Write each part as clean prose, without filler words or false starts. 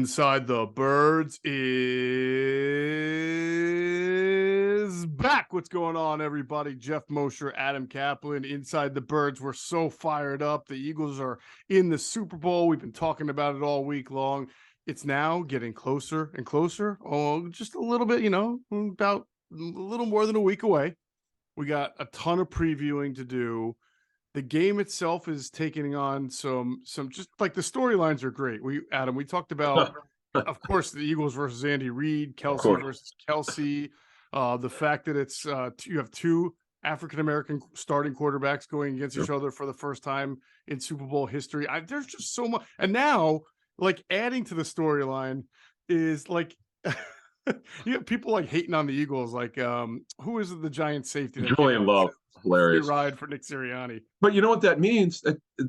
Inside the Birds is back. What's going on, everybody? Geoff, Mosher, Adam Caplan. Inside the Birds, we're so fired up. The Eagles are in the Super Bowl. We've been talking about it all week long. It's now getting closer and closer. Oh, just a little bit, about a little more than a week away. We got a ton of previewing to do. The game itself is taking on some just like the storylines are great. Adam, we talked about, of course, the Eagles versus Andy Reid, Kelsey versus Kelsey, the fact that it's you have two African-American starting quarterbacks going against each other for the first time in Super Bowl history. There's just so much. And now, like, adding to the storyline is like you have people like hating on the Eagles, like who is the Giant safety? Julian Love, hilarious. Free ride for Nick Sirianni. But you know what that means?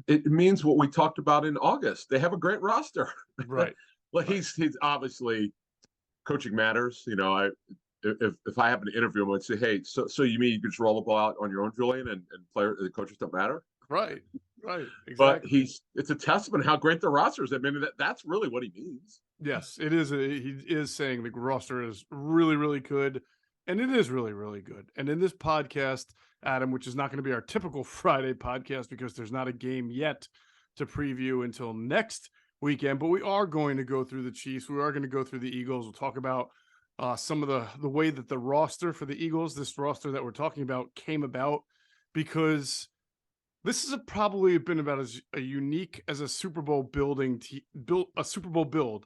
It means what we talked about in August. They have a great roster. Right. Well, he's obviously coaching matters. You know, if I happen to interview him, I'd say, hey, so you mean you could just roll the ball out on your own, Julian, and the coaches don't matter? Right. Right. But Exactly. it's a testament how great the roster is. I mean, that's really what he means. Yes, it is. He is saying the roster is really, really good. And it is really, really good. And in this podcast, Adam, which is not going to be our typical Friday podcast because there's not a game yet to preview until next weekend, but we are going to go through the Chiefs. We are going to go through the Eagles. We'll talk about some of the way that the roster for the Eagles, this roster that we're talking about, came about, because this is probably been about as unique as a Super Bowl build,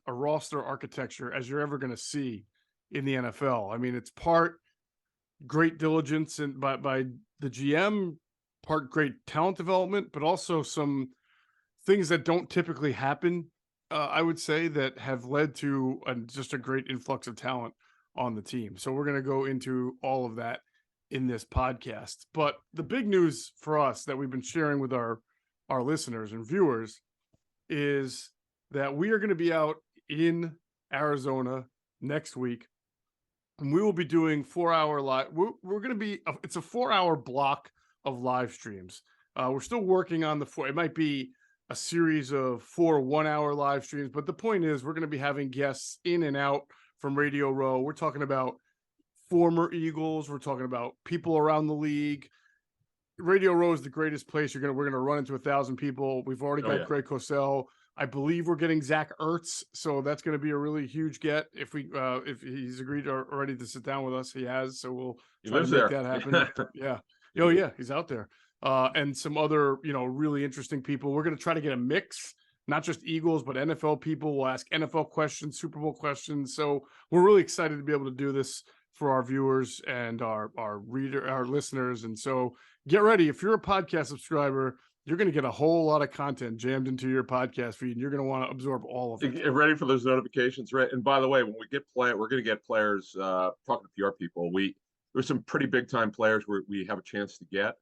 a roster architecture as you're ever going to see in the NFL. I mean, it's part great diligence and by the GM, part great talent development, but also some things that don't typically happen, I would say, that have led to just a great influx of talent on the team. So we're going to go into all of that in this podcast. But the big news for us that we've been sharing with our listeners and viewers is that we are going to be out in Arizona next week, and we will be doing 4-hour live. We're going to be, it's a 4-hour block of live streams. We're still working on it might be a series of 4 1-hour live streams, but the point is we're going to be having guests in and out from Radio Row. We're talking about former Eagles. We're talking about people around the league. Radio Row is the greatest place. We're going to run into 1,000 people. We've already got Greg Cosell. I believe we're getting Zach Ertz, so that's going to be a really huge get if he's agreed already to sit down with us. He has, so we'll try to make that happen. Yeah. Oh yeah, he's out there. And some other, really interesting people. We're going to try to get a mix, not just Eagles, but NFL people. We'll ask NFL questions, Super Bowl questions. So we're really excited to be able to do this for our viewers and our listeners. And so get ready. If you're a podcast subscriber, you're going to get a whole lot of content jammed into your podcast feed, and you're going to want to absorb all of it. Get ready for those notifications, right? And by the way, when we get we're going to get players, talking to PR people. There's some pretty big time players where we have a chance to get,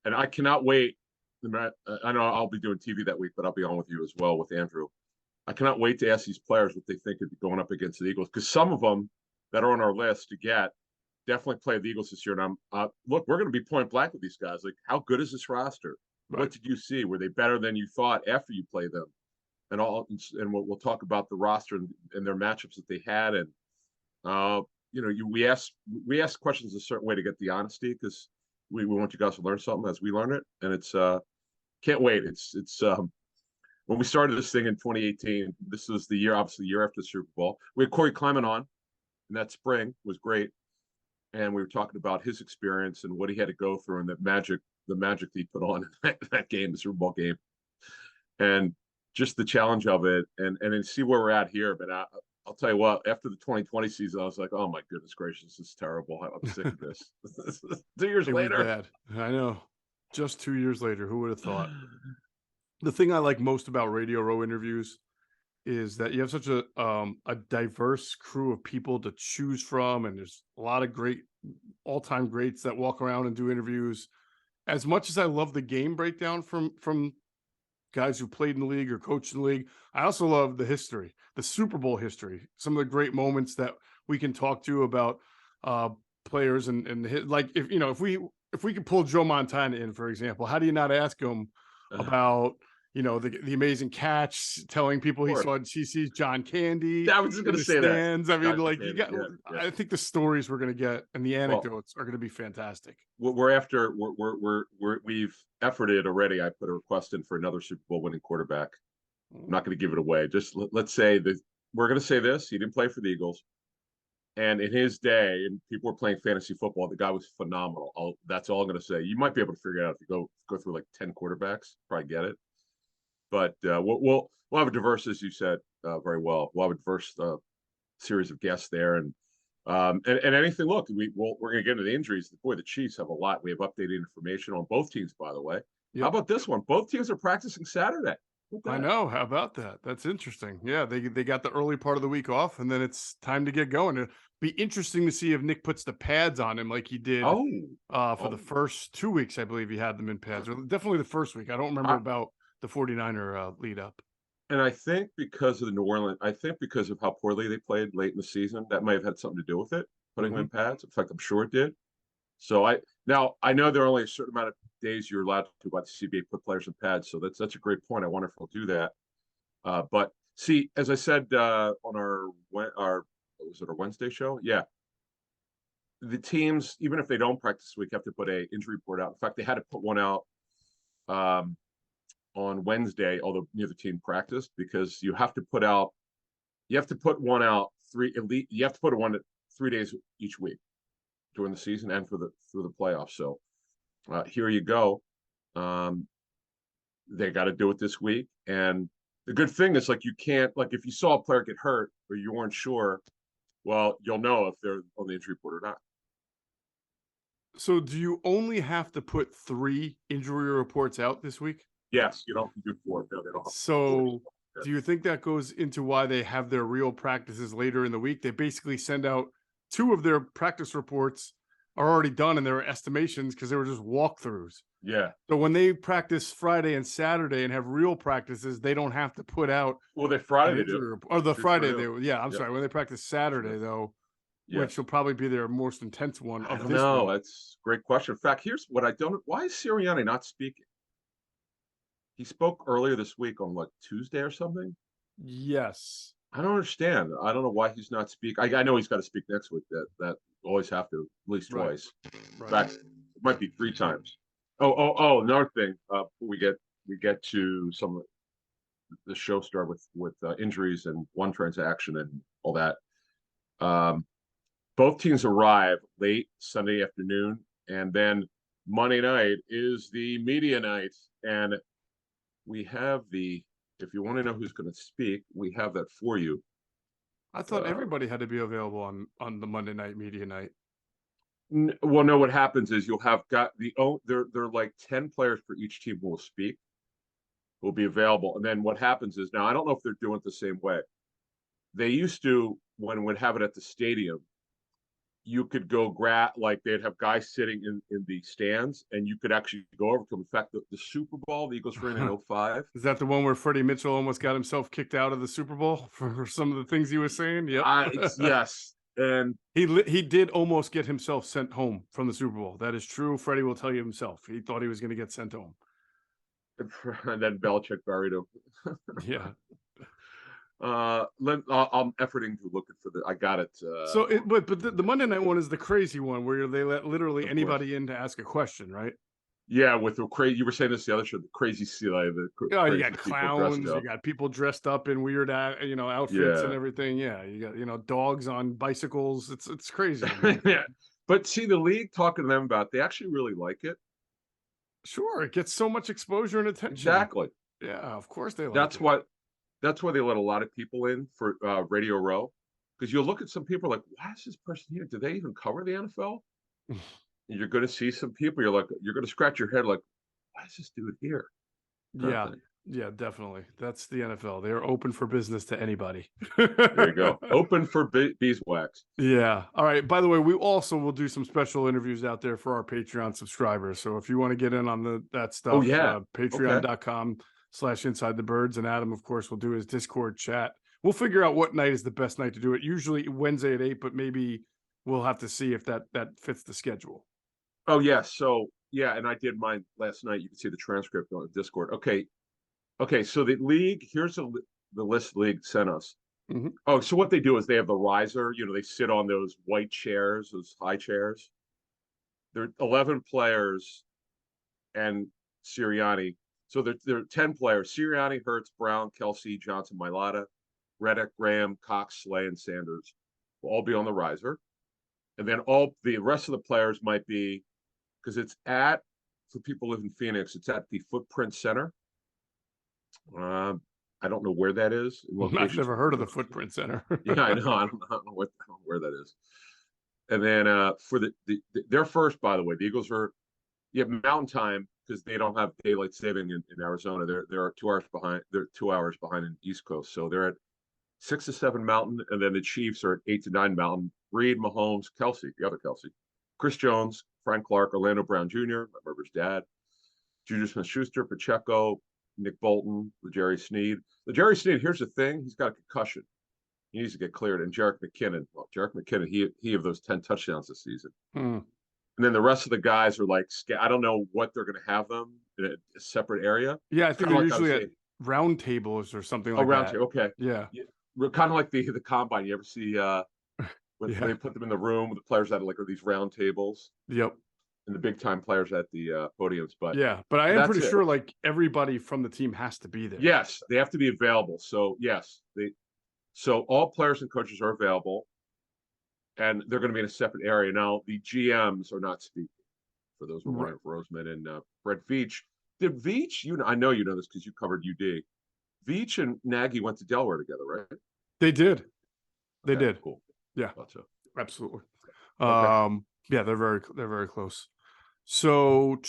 and I cannot wait. I know I'll be doing TV that week, but I'll be on with you as well with Andrew. I cannot wait to ask these players what they think of going up against the Eagles, because some of them that are on our list to get definitely play the Eagles this year. And look, we're going to be point blank with these guys. Like, how good is this roster? Right. What did you see? Were they better than you thought after you play them? And we'll talk about the roster and their matchups that they had. And we ask questions a certain way to get the honesty, because we want you guys to learn something as we learn it. And it's can't wait. It's when we started this thing in 2018. This was the year after the Super Bowl. We had Corey Clement on, and that spring was great. And we were talking about his experience and what he had to go through, and the magic that he put on in that game, the Super Bowl game, and just the challenge of it, and then see where we're at here. But I'll tell you what, after the 2020 season, I was like, oh my goodness gracious, this is terrible. I'm sick of this. 2 years later. Bad. I know. Just 2 years later, who would have thought? The thing I like most about Radio Row interviews is that you have such a diverse crew of people to choose from, and there's a lot of great all-time greats that walk around and do interviews. As much as I love the game breakdown from guys who played in the league or coached in the league, I also love the history, the Super Bowl history, some of the great moments that we can talk to about players and like, if we could pull Joe Montana in, for example, how do you not ask him about the amazing catch, telling people he Sure. saw CC's John Candy I was just in gonna the say that. stands. I mean, Gotcha, like, Candy. Yeah, yeah. I think the stories we're going to get and the Well, anecdotes are going to be fantastic. we've efforted already. I put a request in for another Super Bowl winning quarterback. I'm not going to give it away. Just let's say that we're going to say this. He didn't play for the Eagles. And in his day, and people were playing fantasy football, the guy was phenomenal. That's all I'm going to say. You might be able to figure it out if you go through like 10 quarterbacks, probably get it. But we'll have a diverse, as you said very well. We'll have a diverse series of guests there, and anything. Look, we're going to get into the injuries. Boy, the Chiefs have a lot. We have updated information on both teams, by the way. How Yep. about this one? Both teams are practicing Saturday. I know. How about that? That's interesting. Yeah, they got the early part of the week off, and then it's time to get going. It'll be interesting to see if Nick puts the pads on him like he did Oh, for the first 2 weeks. I believe he had them in pads, or definitely the first week. I don't remember I, about the 49er lead up. and I think because of the New Orleans, I think because of how poorly they played late in the season, that may have had something to do with it, putting them in pads. In fact, I'm sure it did. So I know there are only a certain amount of days you're allowed to by the CBA put players in pads. So that's a great point. I wonder if we'll do that. But see, as I said on our was it our Wednesday show? Yeah, the teams, even if they don't practice this week, have to put a injury report out. In fact, they had to put one out on Wednesday, although neither team practiced, because you have to put one out you have to put one 3 days each week during the season and through the playoffs. So here you go. They got to do it this week. And the good thing is, like, you can't, like, if you saw a player get hurt or you weren't sure, well, you'll know if they're on the injury report or not. So, do you only have to put 3 injury reports out this week? Yes, you don't do 4. No, they don't have So, 4. do you think that goes into why they have their real practices later in the week? They basically send out 2 of their practice reports are already done in their estimations because they were just walkthroughs. Yeah. So when they practice Friday and Saturday and have real practices, they don't have to put out Well, they an Friday they do. injury or the Sure Friday do. I'm sorry, when they practice Saturday though, which will Yes. probably be their most intense one I of don't this know. week. That's a great question. In fact, here's what I don't. Why is Sirianni not speaking? He spoke earlier this week on like Tuesday or something. Yes. I don't understand. I don't know why he's not speaking. I know he's got to speak next week. That always have to at least Right. twice. In Right. fact, it might be 3 times. Oh! Another thing. Before we get to some of the show start with injuries and one transaction and all that. Both teams arrive late Sunday afternoon, and then Monday night is the media night, and we have if you want to know who's going to speak, we have that for you. I thought everybody had to be available on the Monday night media night. Well, no, what happens is you'll have got they're like 10 players for each team who will speak, will be available. And then what happens is, now I don't know if they're doing it the same way. They used to, when we'd have it at the stadium, you could go like they'd have guys sitting in the stands and you could actually go over to them. In fact, the Super Bowl, the Eagles were in 05. Is that the one where Freddie Mitchell almost got himself kicked out of the Super Bowl for some of the things he was saying? Yep. Yes. And he did almost get himself sent home from the Super Bowl. That is true. Freddie will tell you himself. He thought he was going to get sent home. and then Belichick buried him. Yeah. I'm efforting to look for I got it. But the Monday night one is the crazy one where they let literally anybody in to ask a question, right? Yeah, with the crazy. You were saying this the other show, the crazy You got clowns, you got people dressed up in weird, outfits and everything. Yeah, you got dogs on bicycles. It's crazy. Yeah, but see, the league talking to them about, they actually really like it. Sure, it gets so much exposure and attention. Exactly. Yeah, of course they like That's it. That's why they let a lot of people in for Radio Row, because you'll look at some people like, why is this person here? Do they even cover the NFL? And you're going to see some people. You're going to scratch your head like, why is this dude here? Yeah, definitely. That's the NFL. They're open for business to anybody. There you go. Open for beeswax. Yeah. All right. By the way, we also will do some special interviews out there for our Patreon subscribers. So if you want to get in on that stuff, patreon.com/inside the birds. And Adam, of course, will do his Discord chat. We'll figure out what night is the best night to do it. Usually Wednesday at 8, but maybe we'll have to see if that fits the schedule. Oh, yes. So, yeah, and I did mine last night. You can see the transcript on Discord. Okay. Okay, so the league, here's the list the league sent us. Mhm. Oh, so what they do is they have the riser, they sit on those white chairs, those high chairs. There are 11 players and Sirianni. So there are 10 players: Sirianni, Hurts, Brown, Kelsey, Johnson, Mailata, Reddick, Graham, Cox, Slay, and Sanders will all be on the riser. And then all the rest of the players might be, because for people who live in Phoenix, it's at the Footprint Center. I don't know where that is. I've Locations. never heard of the Footprint Center. Yeah, I know. I don't know where that is. And then for they're first, by the way. The Eagles are, you have Mountain Time because they don't have daylight saving in Arizona. They're 2 hours behind. They're 2 hours behind in East Coast, so they're at 6 to 7 Mountain, and then the Chiefs are at 8 to 9 Mountain. Reed, Mahomes, Kelsey, the other Kelsey, Chris Jones, Frank Clark, Orlando Brown Jr., my brother's dad, Juju Smith-Schuster, Pacheco, Nick Bolton, Jerry Sneed. Jerry Sneed, here's the thing: he's got a concussion. He needs to get cleared. And Jerick McKinnon, he of those 10 touchdowns this season. Hmm. And then the rest of the guys are like, I don't know what they're going to have them in a separate area. Yeah, I It's think kind they're of like I was usually at saying, round tables or something oh, like round that. two. Okay. Yeah. We're kind of like the combine. You ever see when Yeah. they put them in the room with the players that are these round tables Yep. and the big time players at the podiums. But Yeah. But I am that's pretty it. sure like everybody from the team has to be there. Yes, they have to be available. So yes, so all players and coaches are available, and they're going to be in a separate area. Now the GMs are not speaking. For those who are Right. wondering, Roseman and Brett Veach. Did Veach? I know you know this because you covered UD. Veach and Nagy went to Delaware together, right? They did. They Okay, did. cool. Yeah. Thought so. Absolutely. Okay. Yeah, they're very close. So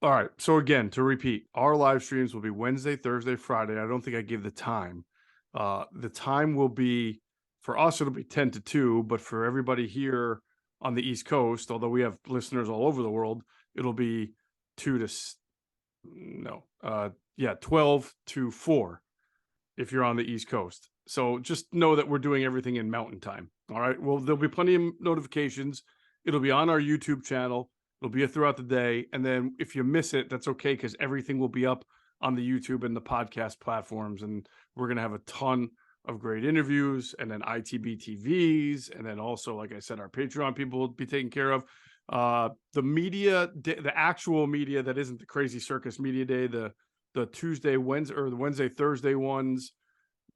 all right. So again, to repeat, our live streams will be Wednesday, Thursday, Friday. I don't think I gave the time. The time will be, for us, it'll be 10 to 2, but for everybody here on the East Coast, although we have listeners all over the world, it'll be 12 to 4 if you're on the East Coast. So just know that we're doing everything in Mountain Time. All right. Well, there'll be plenty of notifications. It'll be on our YouTube channel. It'll be throughout the day. And then if you miss it, that's okay, because everything will be up on the YouTube and the podcast platforms. And we're going to have a ton of great interviews, and then ITB TVs. And then also, like I said, our Patreon people will be taken care of. The media, the actual media that isn't the Crazy Circus Media Day, the Tuesday, Wednesday, or the Wednesday, Thursday ones.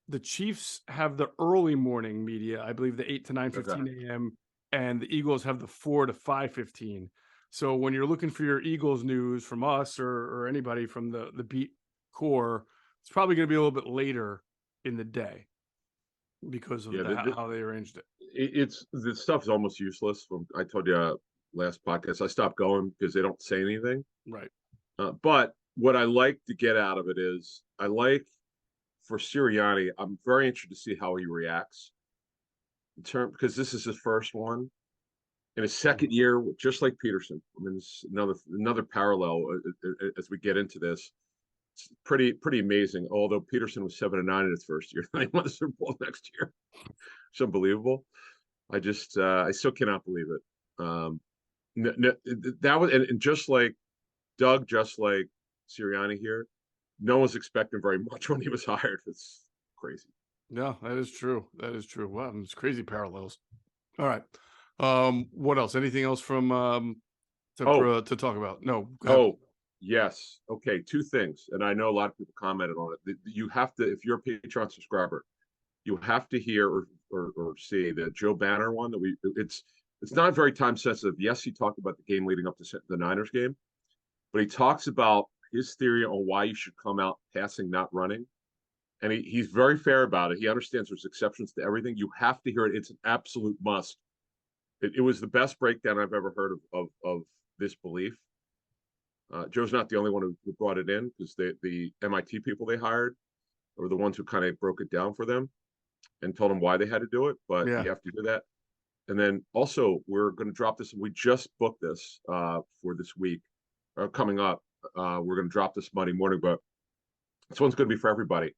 The Chiefs have the early morning media, I believe the 8 to 9:15 a.m., and the Eagles have the 4 to 5:15. So when you're looking for your Eagles news from us or anybody from the beat core, it's probably going to be a little bit later in the day because of how they arranged it. It's the stuff is almost useless. I told you last podcast, I stopped going because they don't say anything. Right. But what I like to get out of it is for Sirianni, I'm very interested to see how he reacts because this is his first one in his second year, just like Peterson. I mean, it's another parallel as we get into this. It's pretty amazing. Although Peterson was 7-9 in his first year, they won the Super Bowl next year. It's unbelievable. I still cannot believe it. That was and just like Doug, just like Sirianni here, no one's expecting very much when he was hired. It's crazy. Yeah, that is true. That is true. Wow, it's crazy parallels. All right. What else? Anything else from to talk about? No. Oh, yes. Okay, two things. And I know a lot of people commented on it. You have to, if you're a Patreon subscriber, you have to hear or see the Joe Banner one it's not very time sensitive. Yes, he talked about the game leading up to the Niners game, but he talks about his theory on why you should come out passing, not running. And he's very fair about it. He understands there's exceptions to everything. You have to hear it. It's an absolute must. It was the best breakdown I've ever heard of this belief. Joe's not the only one who brought it in, because the MIT people they hired were the ones who kind of broke it down for them and told them why they had to do it. But Yeah. you have to do that. And then also, we're going to drop this. We just booked this for this week coming up. We're going to drop this Monday morning, but this one's going to be for everybody.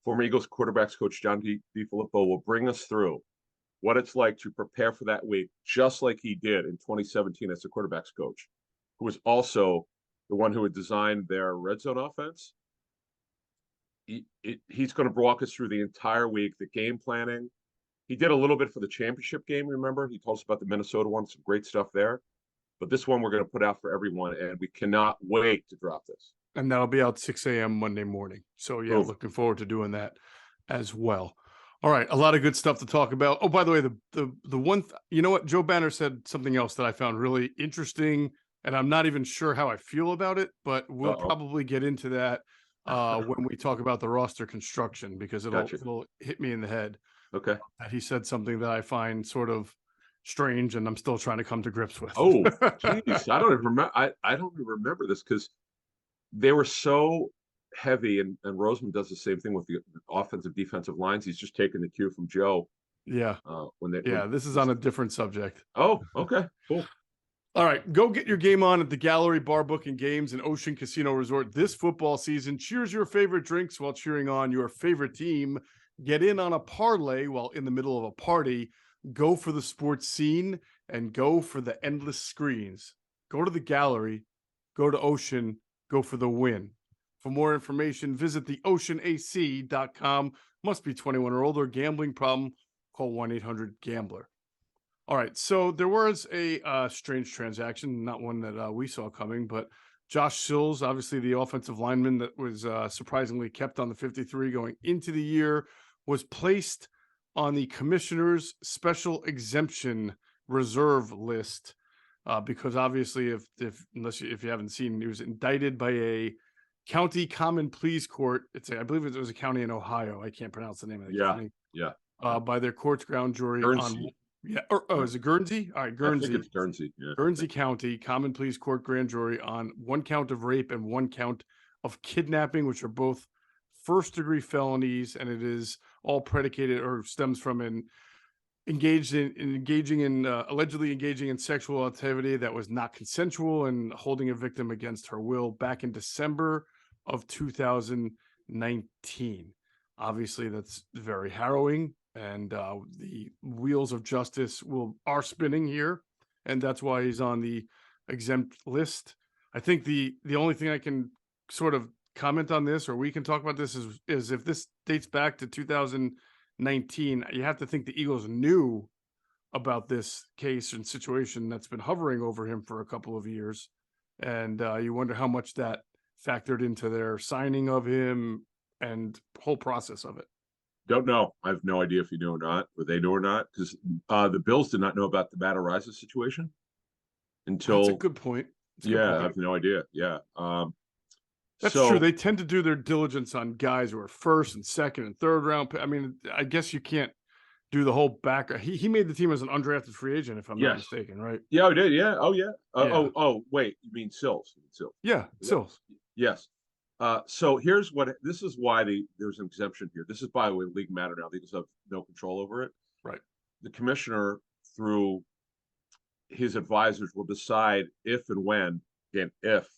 Former Eagles quarterbacks coach John DeFilippo will bring us through what it's like to prepare for that week, just like he did in 2017 as the quarterbacks coach, who was also the one who had designed their red zone offense he's going to walk us through the entire week, the game planning. He did a little bit for the championship game. Remember, he told us about the Minnesota one, some great stuff there. But this one we're going to put out for everyone, and we cannot wait to drop this. And that'll be out 6 a.m. Monday morning. So yeah, Boom. looking forward to doing that as well. All right, a lot of good stuff to talk about. Oh, by the way, the one, you know what, Joe Banner said something else that I found really interesting, and I'm not even sure how I feel about it, but we'll probably get into that when we talk about the roster construction, because it'll hit me in the head. Okay. He said something that I find sort of strange, and I'm still trying to come to grips with. Oh, geez, I don't even remember. I don't even remember this because they were so heavy, and Roseman does the same thing with the offensive defensive lines. He's just taking the cue from Joe. Yeah. This is on a different subject. Oh, okay, cool. All right, go get your game on at the Gallery Bar Book and Games and Ocean Casino Resort this football season. Cheers your favorite drinks while cheering on your favorite team. Get in on a parlay while in the middle of a party. Go for the sports scene and go for the endless screens. Go to the Gallery, go to Ocean, go for the win. For more information, visit theoceanac.com. Must be 21 or older. Gambling problem, call 1-800-GAMBLER. All right, so there was a strange transaction, not one that we saw coming, but Josh Sills, obviously the offensive lineman that was surprisingly kept on the 53 going into the year, was placed on the commissioner's special exemption reserve list because obviously if you haven't seen, he was indicted by a county common pleas court. I believe it was a county in Ohio. I can't pronounce the name of the county. Yeah. By their court's ground jury Guernsey. Is it Guernsey? All right, Guernsey. I think it's Guernsey. Yeah. Guernsey County Common Pleas Court grand jury on one count of rape and one count of kidnapping, which are both first-degree felonies, and it is all predicated or stems from allegedly engaging in sexual activity that was not consensual and holding a victim against her will back in December of 2019. Obviously, that's very harrowing, and the wheels of justice are spinning here, and that's why he's on the exempt list. I think the only thing I can sort of comment on this, or we can talk about this, is if this dates back to 2019, you have to think the Eagles knew about this case and situation that's been hovering over him for a couple of years, and you wonder how much that factored into their signing of him and whole process of it. Don't know. I have no idea if he knew or not, or they knew or not, because the Bills did not know about the Matt Ariza situation until. That's a good point. I have no idea. Yeah. That's true. They tend to do their diligence on guys who are first and second and third round. I mean, I guess you can't do the whole back. He made the team as an undrafted free agent, if I'm not mistaken, right? Yeah, I did. Yeah. Oh, yeah. Oh, wait. You mean Sills? Yeah, Sills. Yes. So this is why there's an exemption here. This is, by the way, league matter now. The Eagles have no control over it. Right. The commissioner, through his advisors, will decide if and when, and if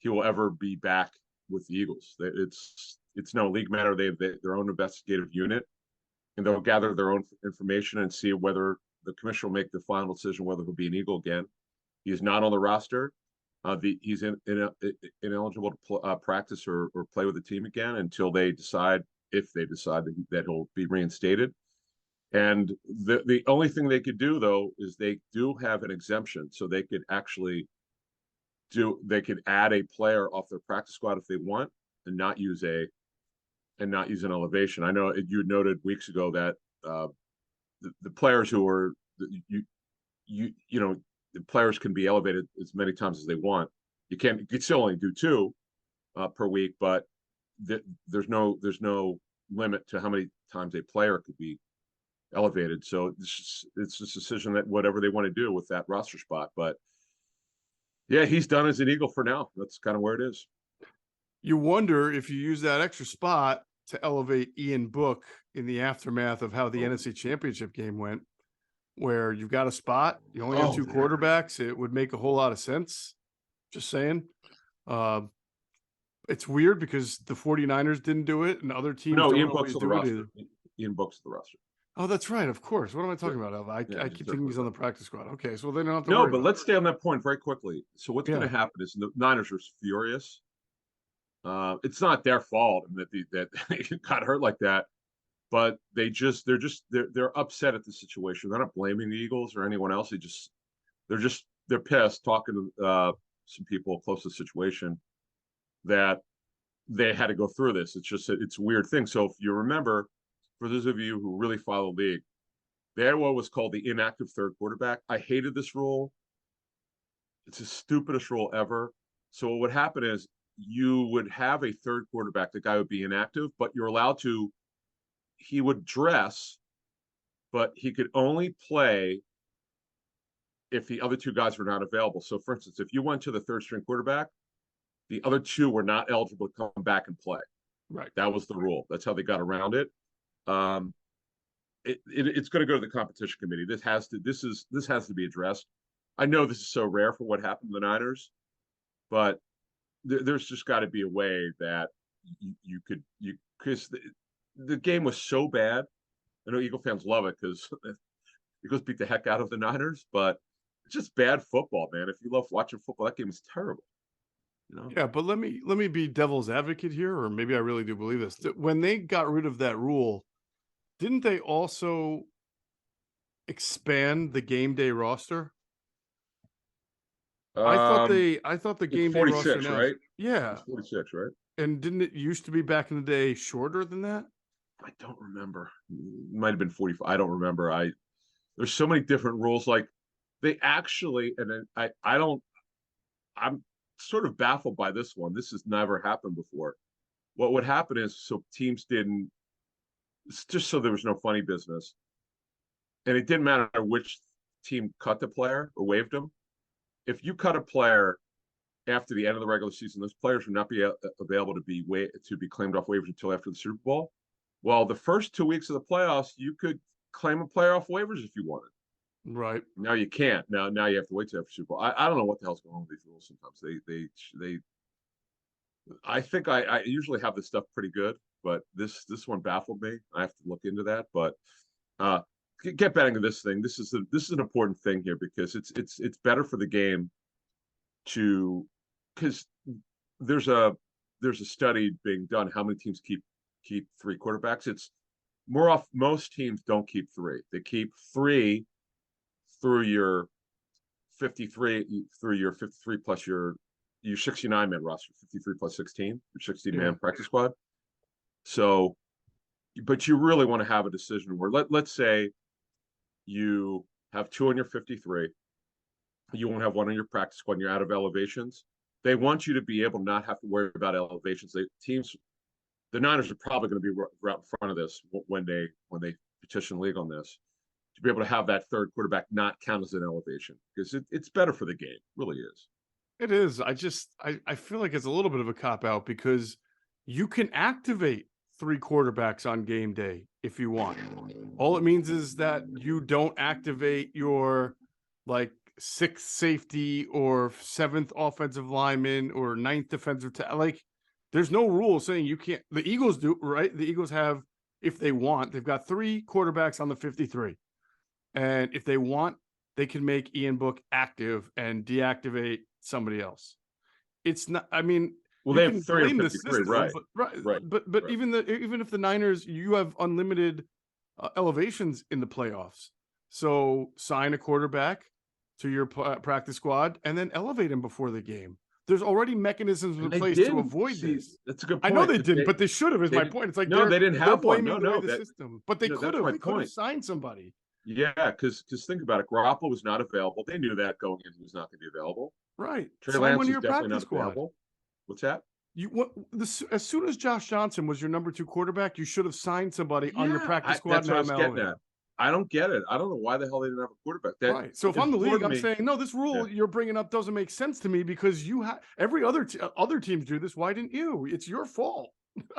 he will ever be back with the Eagles. It's no league matter. They have their own investigative unit, and they'll gather their own information and see whether the commissioner will make the final decision whether he'll be an Eagle again. He is not on the roster. He's ineligible to practice or play with the team again until they decide, if they decide that he'll be reinstated. And the only thing they could do, though, is they do have an exemption, so they could actually add a player off their practice squad if they want, and not use an elevation. I know you noted weeks ago that the players who are the players can be elevated as many times as they want. You can still only do 2 per week, but there's no limit to how many times a player could be elevated. So it's a decision that whatever they want to do with that roster spot. But yeah, he's done as an Eagle for now. That's kind of where it is. You wonder if you use that extra spot to elevate Ian Book in the aftermath of how the NFC Championship game went, where you've got a spot, you only have 2 quarterbacks. It would make a whole lot of sense. Just saying. It's weird because the 49ers didn't do it and other teams don't always do it either. Ian Book's the roster. Oh, that's right. Of course. What am I talking about, Elva? I keep thinking he's on the practice squad. Okay, so they don't have to worry but let's stay on that point very quickly. So what's going to happen is the Niners are furious. It's not their fault that that they got hurt like that, but they're upset at the situation. They're not blaming the Eagles or anyone else. They're pissed talking to some people close to the situation that they had to go through this. It's a weird thing. So if you remember, for those of you who really follow the league, there what was called the inactive third quarterback. I hated this rule. It's the stupidest rule ever. So what would happen is you would have a third quarterback. The guy would be inactive, but you're allowed to. He would dress, but he could only play if the other two guys were not available. So, for instance, if you went to the third string quarterback, the other two were not eligible to come back and play. Right. That was the rule. That's how they got around it. It's going to go to the competition committee. This has to be addressed. I know this is so rare for what happened to the Niners, but there's just got to be a way that because the game was so bad. I know Eagle fans love it because Eagles beat the heck out of the Niners, but it's just bad football, man. If you love watching football, that game is terrible. You know? Yeah, but let me be devil's advocate here, or maybe I really do believe this. That when they got rid of that rule, didn't they also expand the game day roster? I thought the It's game day roster 46, now right? yeah. It's 46, right? And didn't it used to be back in the day shorter than that? I don't remember. It might have been 45. I don't remember. There's so many different rules. Like they actually, and then I don't. I'm sort of baffled by this one. This has never happened before. What would happen is so teams didn't. It's just so there was no funny business, and it didn't matter which team cut the player or waived him. If you cut a player after the end of the regular season, those players would not be available to be claimed off waivers until after the Super Bowl. Well, the first 2 weeks of the playoffs, you could claim a player off waivers if you wanted. Right. Now you can't. Now you have to wait till after Super Bowl. I don't know what the hell's going on with these rules. Sometimes they. I think I usually have this stuff pretty good, but this one baffled me. I have to look into that. But get back into this thing. This is an important thing here because it's better for the game to because there's a study being done how many teams keep three quarterbacks. It's most teams don't keep three. They keep three through your 53 plus your 69 man roster, 53 plus 16, your 16 man practice squad. So, but you really want to have a decision where let's say you have two on your 53, you won't have one on your practice squad, and you're out of elevations. They want you to be able to not have to worry about elevations. The Niners are probably going to be right in front of this when they petition the league on this, to be able to have that third quarterback not count as an elevation because it's better for the game. It really is. It is. I feel like it's a little bit of a cop out because you can activate three quarterbacks on game day if you want. All it means is that you don't activate your like sixth safety or seventh offensive lineman or ninth defensive like there's no rule saying you can't. The Eagles do, right? The Eagles have, if they want, they've got three quarterbacks on the 53. And if they want, they can make Ian Book active and deactivate somebody else. It's not, I mean, well, you they can have 3 blame the 53, system, right? But right. even if the Niners, you have unlimited elevations in the playoffs. So sign a quarterback to your practice squad and then elevate him before the game. There's already mechanisms in place to avoid this. That's a good I point. know they didn't, but they should have. Is my point. It's like no, they didn't have one. blaming the system, but they could have. They could have signed somebody. Yeah, because think about it. Garoppolo was not available. They knew that going in, he was not going to be available. Right. Trey Lance was definitely not available. What's that? As soon as Josh Johnson was your number 2 quarterback, you should have signed somebody on your practice squad. That's what I was getting at. I don't get it. I don't know why the hell they didn't have a quarterback. Right. So if I'm the league, I'm saying no. This rule you're bringing up doesn't make sense to me because you have every other teams do this. Why didn't you? It's your fault.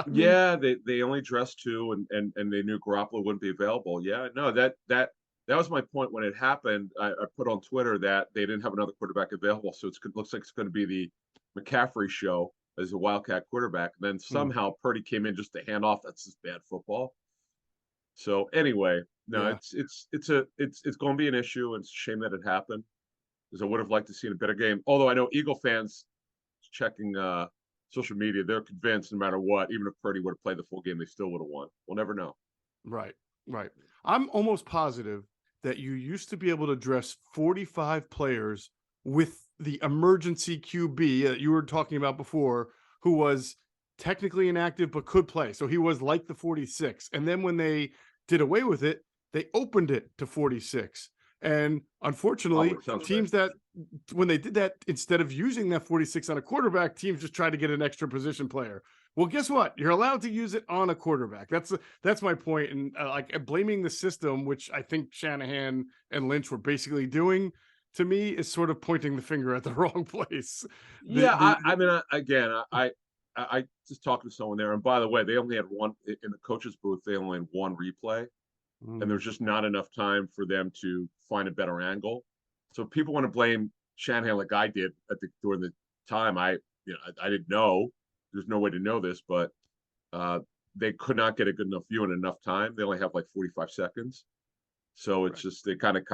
They only dressed 2, and they knew Garoppolo wouldn't be available. Yeah, no, that was my point when it happened. I put on Twitter that they didn't have another quarterback available, so it looks like it's going to be the McCaffrey show as a Wildcat quarterback. And then somehow Purdy came in just to hand off. That's just bad football. So anyway, no, it's going to be an issue, and it's a shame that it happened because I would have liked to see a better game. Although I know Eagle fans checking social media, they're convinced no matter what, even if Purdy would have played the full game, they still would have won. We'll never know. Right, right. I'm almost positive that you used to be able to dress 45 players with the emergency QB that you were talking about before, who was technically inactive but could play. So he was like the 46. And then when they did away with it, they opened it to 46. And unfortunately, Sounds teams that when they did that, instead of using that 46 on a quarterback, teams just tried to get an extra position player. Well, guess what? You're allowed to use it on a quarterback. That's my point. And like blaming the system, which I think Shanahan and Lynch were basically doing, to me is sort of pointing the finger at the wrong place. Yeah, I mean, again, I just talked to someone there, and by the way, they only had one in the coaches booth. They only had one replay, and there's just not enough time for them to find a better angle. So if people want to blame Shanahan like I did during the time, I didn't know. There's no way to know this, but they could not get a good enough view in enough time. They only have like 45 seconds, so it's just they kind of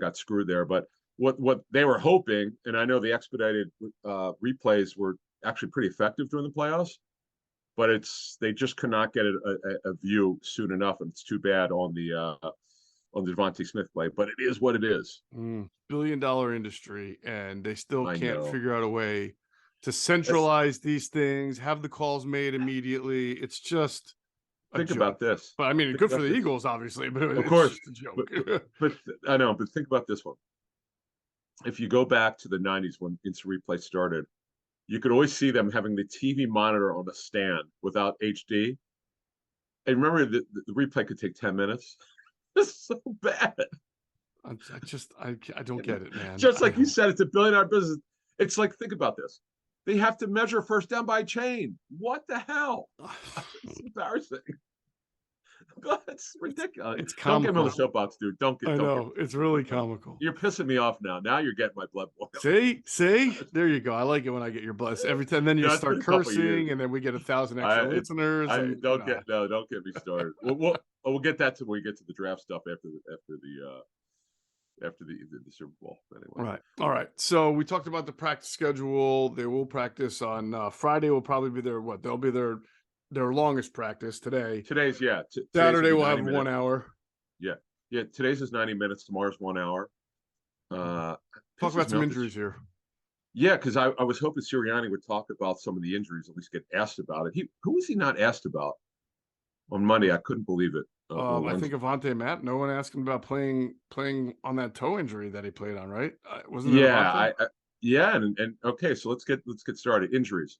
got screwed there. But what they were hoping, and I know the expedited replays were actually pretty effective during the playoffs, but they just could not get a view soon enough, and it's too bad on the Devontae Smith play. But it is what it is. $1 billion industry, and they still can't know. figure out a way to centralize these things, have the calls made immediately. It's just think about this. But I mean, good for the Eagles, obviously, but of course, it's just a joke. but I know. But think about this one. If you go back to the 90s when instant replay started, you could always see them having the TV monitor on a stand without HD. And remember, the replay could take 10 minutes. It's so bad. I don't get it, man. Just like you said, it's $1 billion business. It's like, think about this. They have to measure first down by chain. What the hell? It's embarrassing. It's ridiculous. It's don't get me on comical. the soapbox, dude. I know. It's really comical. You're pissing me off now. Now you're getting my blood boiling. See? There you go. I like it when I get your blood. Every time, then you start cursing, and then we get 1,000 extra listeners. Don't get me started. We'll get that till we get to the draft stuff after the Super Bowl. Anyway. Right. All right. So we talked about the practice schedule. They will practice on Friday. Will probably be their they'll be their longest practice today. Today's Saturday we'll have 1 hour. Yeah. Today's is 90 minutes. Tomorrow's 1 hour. Talk about some injuries here. Yeah, because I was hoping Sirianni would talk about some of the injuries, at least get asked about it. Who was he not asked about on Monday? I couldn't believe it. I think Avante Matt. No one asked him about playing on that toe injury that he played on, right? Wasn't it? Yeah, and okay. So let's get started. Injuries.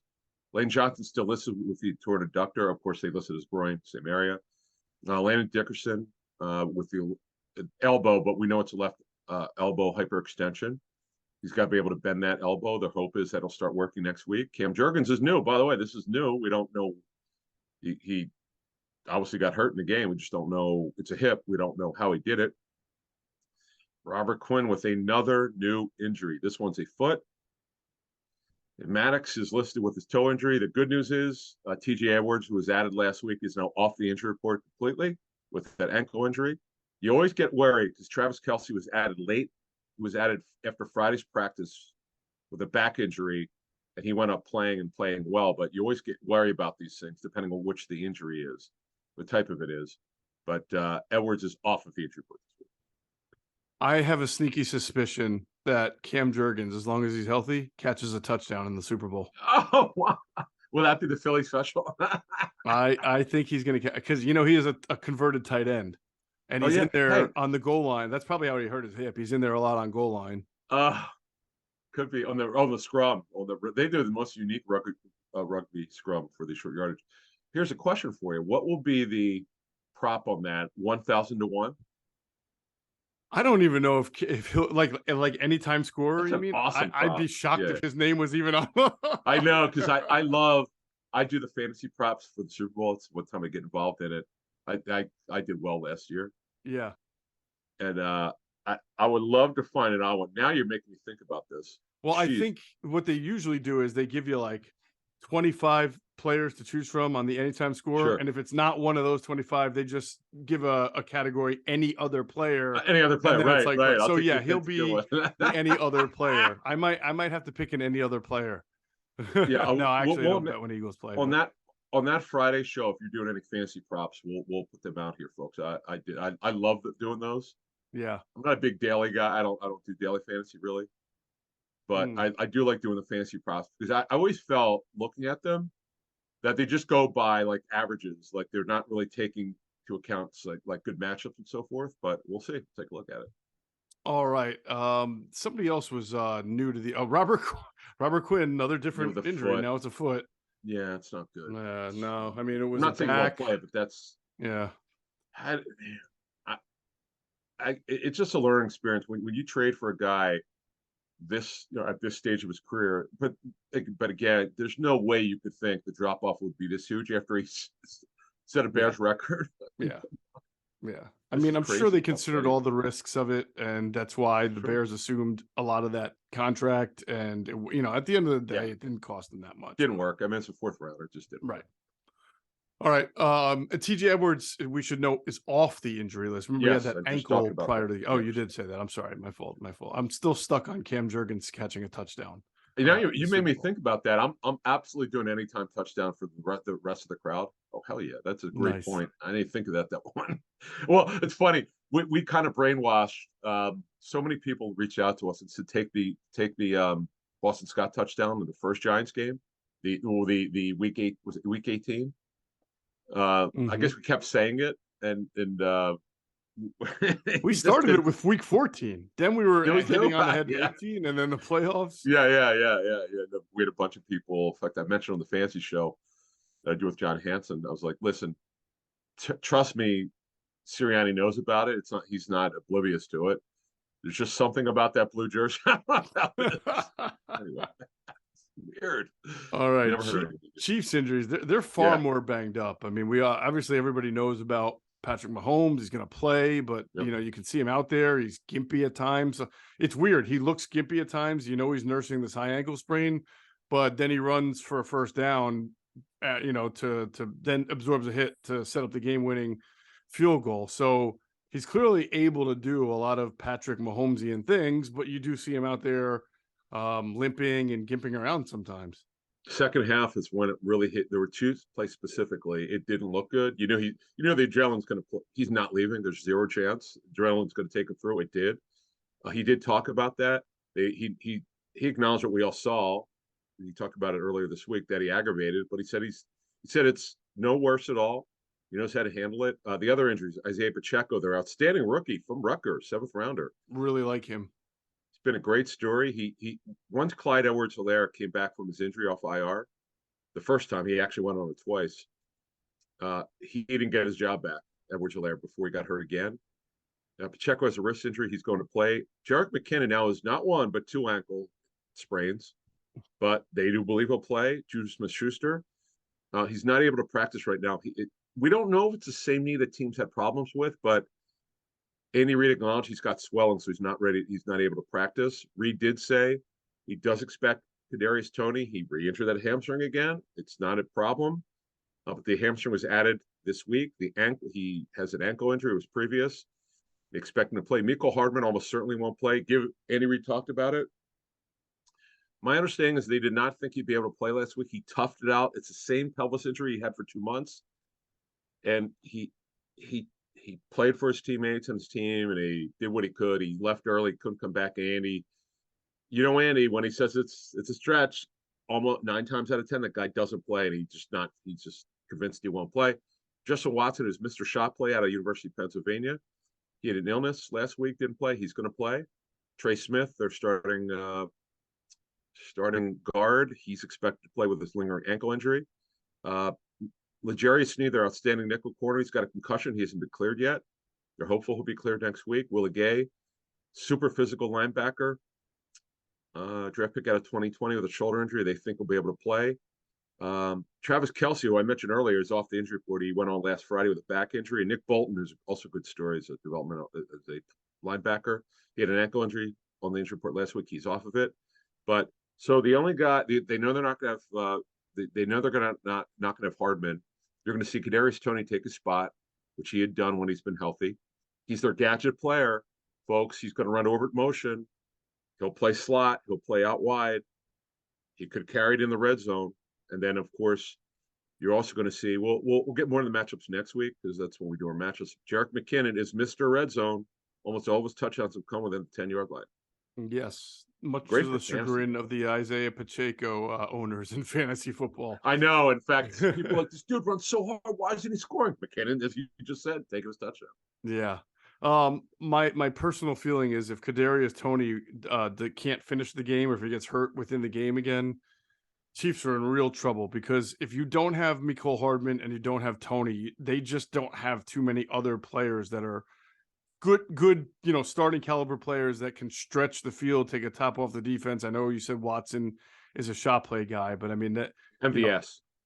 Lane Johnson's still listed with the torn adductor. Of course, they listed as groin, same area. Landon Dickerson with the elbow, but we know it's a left elbow hyperextension. He's got to be able to bend that elbow. The hope is that'll start working next week. Cam Jurgens is new. By the way, this is new. We don't know. He obviously got hurt in the game. We just don't know. It's a hip. We don't know how he did it. Robert Quinn with another new injury. This one's a foot. And Maddox is listed with his toe injury. The good news is T.J. Edwards, who was added last week, is now off the injury report completely with that ankle injury. You always get worried because Travis Kelce was added late. He was added after Friday's practice with a back injury, and he went up playing well. But you always get worried about these things depending on which the injury is, what type of it is. But Edwards is off of the injury report this week. I have a sneaky suspicion that Cam Jurgens, as long as he's healthy, catches a touchdown in the Super Bowl. Oh, wow. Will that be the Philly special? I think he's going to catch, because, he is a converted tight end. And he's in there on the goal line. That's probably how he hurt his hip. He's in there a lot on goal line. Could be on the scrum. They do the most unique rugby scrum for the short yardage. Here's a question for you. What will be the prop on that? 1,000 to 1? I don't even know if he'll like anytime scorer. That's you mean? Awesome I'd be shocked if his name was even on. I know, because I do the fantasy props for the Super Bowl. It's what time I get involved in it. I did well last year. Yeah. And I would love to find an odd one. Now you're making me think about this. Well, I think what they usually do is they give you like 25 players to choose from on the anytime score. Sure. And if it's not one of those 25, they just give a category, any other player. Any other player, right, like, right. So yeah, he'll be any other player. I might have to pick an any other player. Yeah, No, actually, I we'll don't bet when Eagles play, on but that Friday show. If you're doing any fancy props, we'll put them out here, folks. I love doing those. yeah. I'm not a big daily guy. I don't do daily fantasy really, but Mm. I do like doing the fantasy props because I always felt looking at them that they just go by like averages, like they're not really taking into account like good matchups and so forth. But we'll see. Take a look at it. All right. Somebody else was new to the Robert Quinn, another Yeah, with different the injury. foot. Now it's a foot. Yeah, it's not good. No, I mean it I'm was a not saying he won't back. play, but that's Yeah, had I, it's just a learning experience when you trade for a guy this at this stage of his career. But again, there's no way you could think the drop off would be this huge after he set a yeah, Bears record. yeah, yeah. I This mean, is I'm sure crazy they stuff, considered buddy. all the risks of it, and that's why the Sure. Bears assumed a lot of that contract. And at the end of the Yeah, day, it didn't cost them that much. didn't But work. I mean, it's a fourth rounder. It just didn't right. work. All right. TJ Edwards, we should note, is off the injury list. Remember, he had Yes, that I just talked ankle about prior that. to the. Oh, Yeah, you did say that. I'm sorry. My fault. My fault. I'm still stuck on Cam Jurgens catching a touchdown. In the you made Super me Bowl. think about that. I'm absolutely doing anytime touchdown for the rest of the crowd. Oh hell yeah, that's a great Nice. point. I didn't think of that one. Well, it's funny. We kind of brainwashed. So many people reach out to us and said take the Boston Scott touchdown in the first Giants game. The week 8 was it week 18. I Hmm. guess we kept saying it and We he just started it didn't. with week 14. Then we were Did we hitting do? on ahead to Yeah. 18, and then the playoffs. Yeah. We had a bunch of people. In fact, I mentioned on the fancy show that I do with John Hanson. I was like, listen, trust me, Sirianni knows about it. It's not, he's not oblivious to it. There's just something about that blue jersey. Anyway, weird. All right, Never heard anything. Chiefs injuries. They're far Yeah. more banged up. I mean, we obviously everybody knows about Patrick Mahomes. He's going to play, but Yep. you can see him out there. He's gimpy at times. It's weird. He looks gimpy at times. He's nursing this high ankle sprain, but then he runs for a first down. To then absorbs a hit to set up the game winning field goal. So he's clearly able to do a lot of Patrick Mahomesian things, but you do see him out there limping and gimping around sometimes. Second half is when it really hit. There were two plays specifically. It didn't look good. The adrenaline's going to play. He's not leaving. There's zero chance. Adrenaline's going to take him through. It did. He did talk about that. He acknowledged what we all saw. He talked about it earlier this week that he aggravated, but he said it's no worse at all. He knows how to handle it. The other injuries, Isaiah Pacheco, their outstanding rookie from Rutgers, seventh rounder. Really like him. It's been a great story. He once Clyde Edwards-Helaire came back from his injury off IR, the first time he actually went on it twice. He didn't get his job back, Edwards-Helaire, before he got hurt again. Now, Pacheco has a wrist injury. He's going to play. Jerick McKinnon now is not one, but two ankle sprains, but they do believe he'll play. Juju Smith-Schuster, he's not able to practice right now. We don't know if it's the same knee that teams had problems with, but Andy Reid acknowledged he's got swelling, so he's not ready. He's not able to practice. Reid did say he does expect Kadarius Toney. He re-injured that hamstring again. It's not a problem, but the hamstring was added this week. He has an ankle injury. It was previous. They expect him to play. Mecole Hardman almost certainly won't play. Andy Reid talked about it. My understanding is they did not think he'd be able to play last week. He toughed it out. It's the same pelvis injury he had for 2 months, and he played for his teammates and his team, and he did what he could. He left early, couldn't come back. Andy, Andy, when he says it's a stretch, almost 9 times out of 10, that guy doesn't play, and he's just convinced he won't play. Justin Watson is Mr. Shot Play out of University of Pennsylvania. He had an illness last week, didn't play. He's going to play. Trey Smith, they're starting guard. He's expected to play with his lingering ankle injury. L'Jarius Sneed, their outstanding nickel corner, he's got a concussion. He hasn't been cleared yet. They're hopeful he'll be cleared next week. Willie Gay, super physical linebacker, draft pick out of 2020 with a shoulder injury. They think will be able to play. Travis Kelce, who I mentioned earlier, is off the injury report. He went on last Friday with a back injury. And Nick Bolton, who's also good story as a developmental as a linebacker, he had an ankle injury on the injury report last week. He's off of it. But so the only guy they know they're not going to have. They know they're going to not going to have Hardman. You're going to see Kadarius Toney take his spot, which he had done when he's been healthy. He's their gadget player, folks. He's going to run over at motion. He'll play slot. He'll play out wide. he could carry it in the red zone. And then, of course, you're also going to see, we'll get more of the matchups next week because that's when we do our matchups. Jerick McKinnon is Mr. Red Zone. Almost all of his touchdowns have come within the 10-yard line. Yes, much Great to for the fantasy. chagrin of the Isaiah Pacheco owners in fantasy football. I know. In fact, people are like, this dude runs so hard. Why isn't he scoring? McKinnon, as you just said, taking his touchdown. Yeah. My personal feeling is if Kadarius Toney can't finish the game, or if he gets hurt within the game again, Chiefs are in real trouble, because if you don't have Mecole Hardman and you don't have Toney, they just don't have too many other players that are good, starting caliber players that can stretch the field, take a top off the defense. I know you said Watson is a shot play guy, but I mean that, MVS. yeah.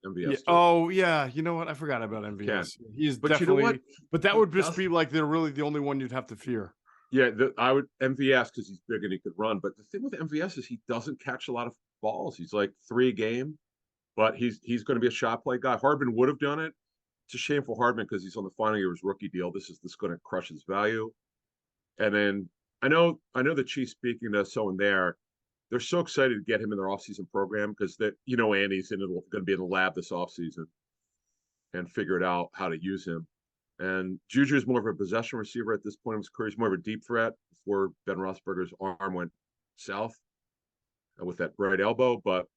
MVS. Too. Oh yeah. You know what? I forgot about Ken. MVS. He is But definitely, you know what? but that He would just does- be like they're really the only one you'd have to fear. Yeah, I would MVS because he's big and he could run. But the thing with MVS is he doesn't catch a lot of balls. He's like 3 a game, but he's going to be a shot play guy. Hardman would have done it. It's a shame for Hardman because he's on the final year of his rookie deal. This is going to crush his value. And then I know the Chiefs, speaking to someone there, they're so excited to get him in their offseason program because that Andy's going to be in the lab this offseason and figure it out how to use him. And Juju is more of a possession receiver at this point in his career. He's more of a deep threat before Ben Roethlisberger's arm went south with that right elbow. But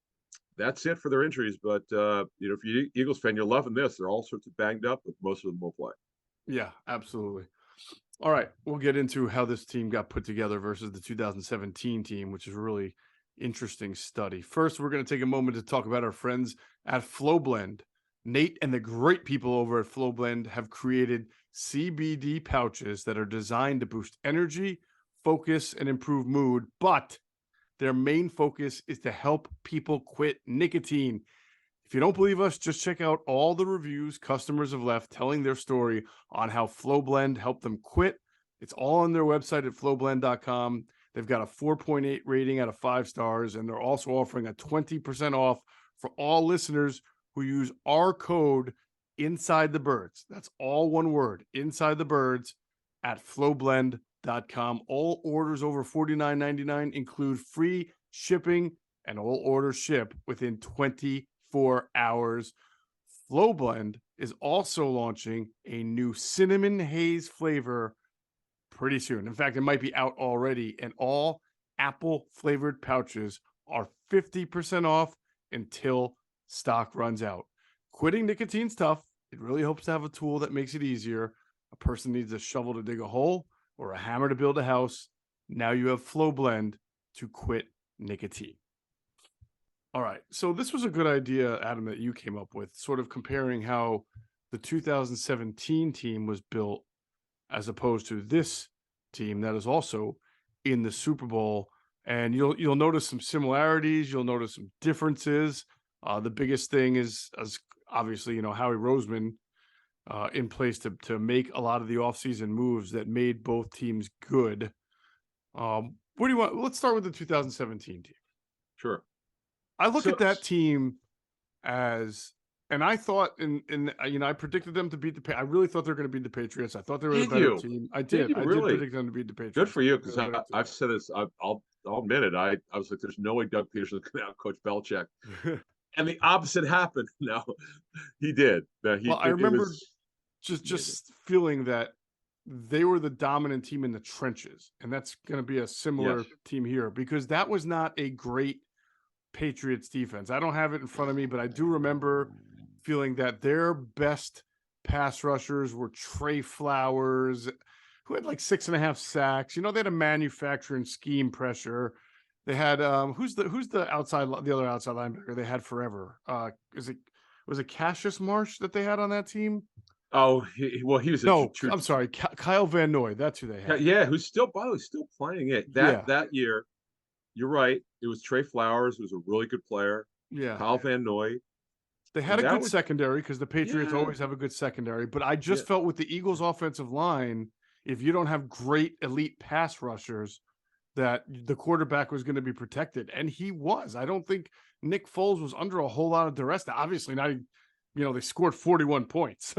that's it for their injuries. But if you're an Eagles fan, you're loving this. They're all sorts of banged up, but most of them will play. Yeah, absolutely. All right, we'll get into how this team got put together versus the 2017 team, which is a really interesting study. First, we're going to take a moment to talk about our friends at FlowBlend. Nate and the great people over at FlowBlend have created CBD pouches that are designed to boost energy, focus, and improve mood, but their main focus is to help people quit nicotine. If you don't believe us, just check out all the reviews customers have left telling their story on how FlowBlend helped them quit. It's all on their website at flowblend.com. They've got a 4.8 rating out of 5 stars, and they're also offering a 20% off for all listeners who use our code Inside the Birds. That's all one word, Inside the Birds, at flowblend.com. All orders over $49.99 include free shipping, and all orders ship within 24 hours. FlowBlend is also launching a new cinnamon haze flavor pretty soon. In fact, it might be out already, and all apple flavored pouches are 50% off until stock runs out. Quitting nicotine's tough. It really helps to have a tool that makes it easier. A person needs a shovel to dig a hole or a hammer to build a house. Now you have FlowBlend to quit nicotine. All right. So this was a good idea, Adam, that you came up with, sort of comparing how the 2017 team was built as opposed to this team that is also in the Super Bowl. And you'll notice some similarities. You'll notice some differences. The biggest thing is, as obviously, Howie Roseman in place to make a lot of the offseason moves that made both teams good. What do you want? Let's start with the 2017 team. Sure. I look at that team as, and I thought, I predicted them to beat I really thought they were going to beat the Patriots. I thought they were a better team. I did. I did predict them to beat the Patriots. Good for you, because I've said this. I'll admit it. I was like, there's no way Doug Peterson can out coach Belichick. And the opposite happened. No, he did. I remember just feeling that they were the dominant team in the trenches, and that's going to be a similar team here, because that was not a great Patriots defense. I don't have it in front of me, but I do remember feeling that their best pass rushers were Trey Flowers, who had like 6.5 sacks. They had a manufacturing scheme pressure. They had who's the other outside linebacker they had forever? Was it Cassius Marsh that they had on that team? Oh, he was I'm sorry, Kyle Van Noy. That's who they had. Yeah, who's still playing it. That year, you're right. It was Trey Flowers, who was a really good player. Yeah, Kyle Van Noy. They had a good secondary, because the Patriots always have a good secondary. But I just felt with the Eagles' offensive line, if you don't have great elite pass rushers, that the quarterback was going to be protected. And he was. I don't think Nick Foles was under a whole lot of duress. Obviously not, they scored 41 points.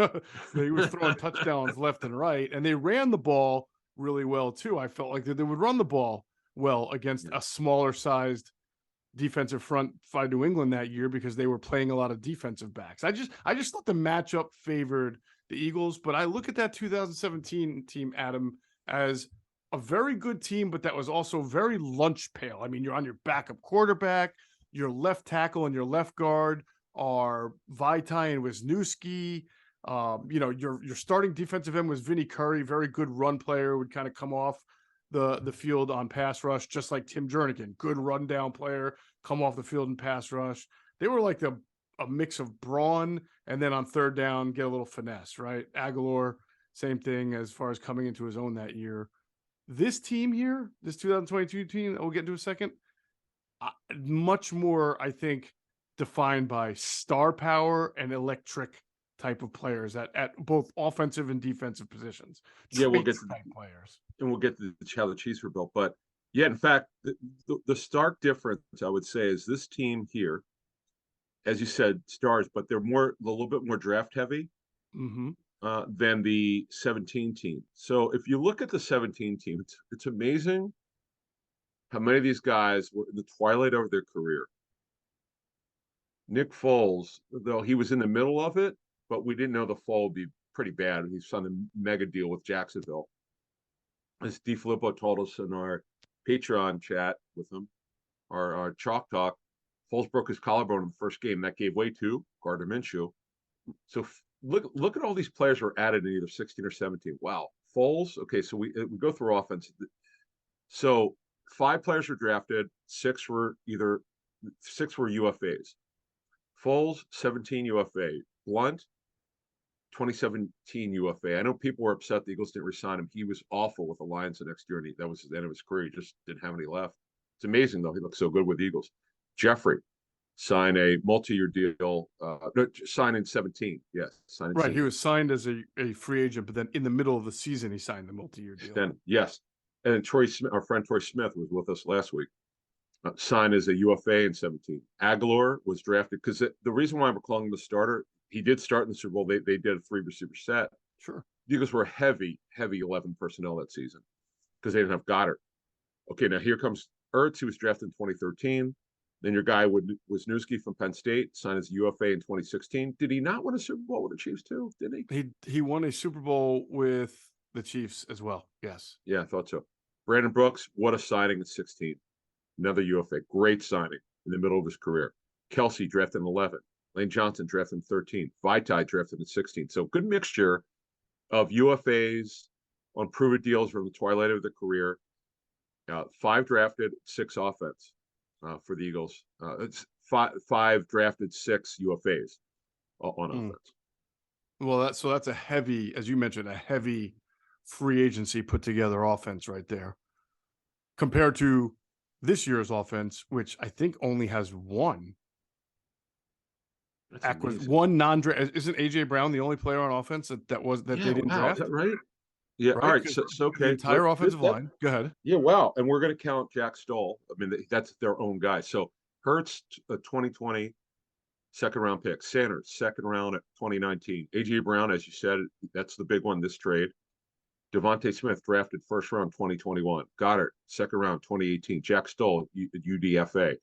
He was throwing touchdowns left and right. And they ran the ball really well too. I felt like they would run the ball well against a smaller sized defensive front by New England that year because they were playing a lot of defensive backs. I just thought the matchup favored the Eagles, but I look at that 2017 team, Adam, as a very good team, but that was also very lunch pail. I mean, you're on your backup quarterback, your left tackle and your left guard are Vaitai and Wisniewski. Your starting defensive end was Vinny Curry, very good run player, would kind of come off the field on pass rush, just like Tim Jernigan, good rundown player, come off the field and pass rush. They were like a mix of brawn and then on third down, get a little finesse, right? Aguilar, same thing as far as coming into his own that year. This team here, this 2022 team, we'll get into a second, much more, I think, defined by star power and electric type of players at both offensive and defensive positions. Yeah, we'll get to type players. And we'll get to how the Chiefs were built. But yeah, in fact, the stark difference I would say is this team here, as you said, stars, but they're a little bit more draft heavy than the 17 team. So if you look at the 17 team, it's amazing how many of these guys were in the twilight of their career. Nick Foles, though he was in the middle of it, but we didn't know the fall would be pretty bad. He signed a mega deal with Jacksonville. As DiFilippo told us in our Patreon chat with him, our Chalk Talk, Foles broke his collarbone in the first game. That gave way to Gardner Minshew. So look at all these players who were added in either 16 or 17. Wow. Foles, okay, so we go through offense. So 5 players were drafted, 6 were UFAs. Foles, 17 UFA. Blunt, 2017 UFA. I know people were upset the Eagles didn't resign him. He was awful with the Lions the next year, and that was the end of his career. He just didn't have any left. It's amazing, though. He looked so good with the Eagles. Jeffrey signed a multi-year deal. Signed in 17. Yes, signed in 17. He was signed as a free agent, but then in the middle of the season, he signed the multi-year deal. Then, yes. And then Troy Smith, our friend Troy Smith, was with us last week. Signed as a UFA in 17. Aguilar was drafted because the reason why we're calling him the starter, he did start in the Super Bowl. They did a 3-receiver set. Sure. The Eagles were heavy 11 personnel that season because they didn't have Goddard. Okay, now here comes Ertz, who was drafted in 2013. Then your guy Wisniewski from Penn State signed as UFA in 2016. Did he not win a Super Bowl with the Chiefs too? Did he? He won a Super Bowl with the Chiefs as well. Yes. Yeah, I thought so. Brandon Brooks, what a signing at 16. Another UFA. Great signing in the middle of his career. Kelsey drafted in 11. Lane Johnson drafted in 13. Vaitai drafted in 16. So good mixture of UFAs on prove-it deals from the twilight of their career. 5 drafted, 6 offense for the Eagles. It's 5 drafted, 6 UFAs on offense. Well, that's a heavy, as you mentioned, a heavy free agency put together offense right there, compared to this year's offense, which I think only has one non-draft. Isn't AJ Brown the only player on offense that they didn't draft? Is that right? Yeah. Right? All right. So okay. The entire offensive line. Go ahead. Yeah. Wow. And we're going to count Jack Stoll. I mean, that's their own guy. So Hurts, a 2020 second round pick. Sanders, second round at 2019. AJ Brown, as you said, that's the big one this trade. Devontae Smith drafted first round 2021. Goddard, second round 2018. Jack Stoll, UDFA.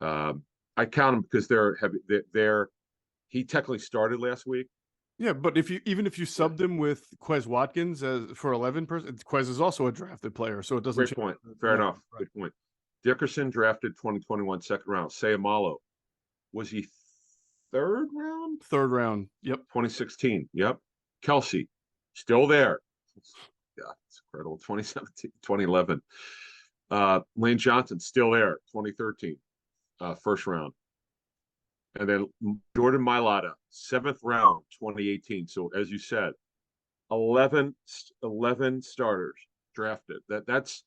I count them because he technically started last week. Yeah, but if you subbed him with Quez Watkins for 11%, Quez is also a drafted player, so it doesn't. Great point. Fair enough. Right. Good point. Dickerson drafted 2021 second round. Sayamalo, was he third round? Third round. Yep. 2016. Yep. Kelsey, still there. Yeah, it's incredible. 2017, 2011. Lane Johnson, still there. 2013. First round. And then Jordan Mailata, 7th round, 2018. So as you said, 11 starters drafted. That's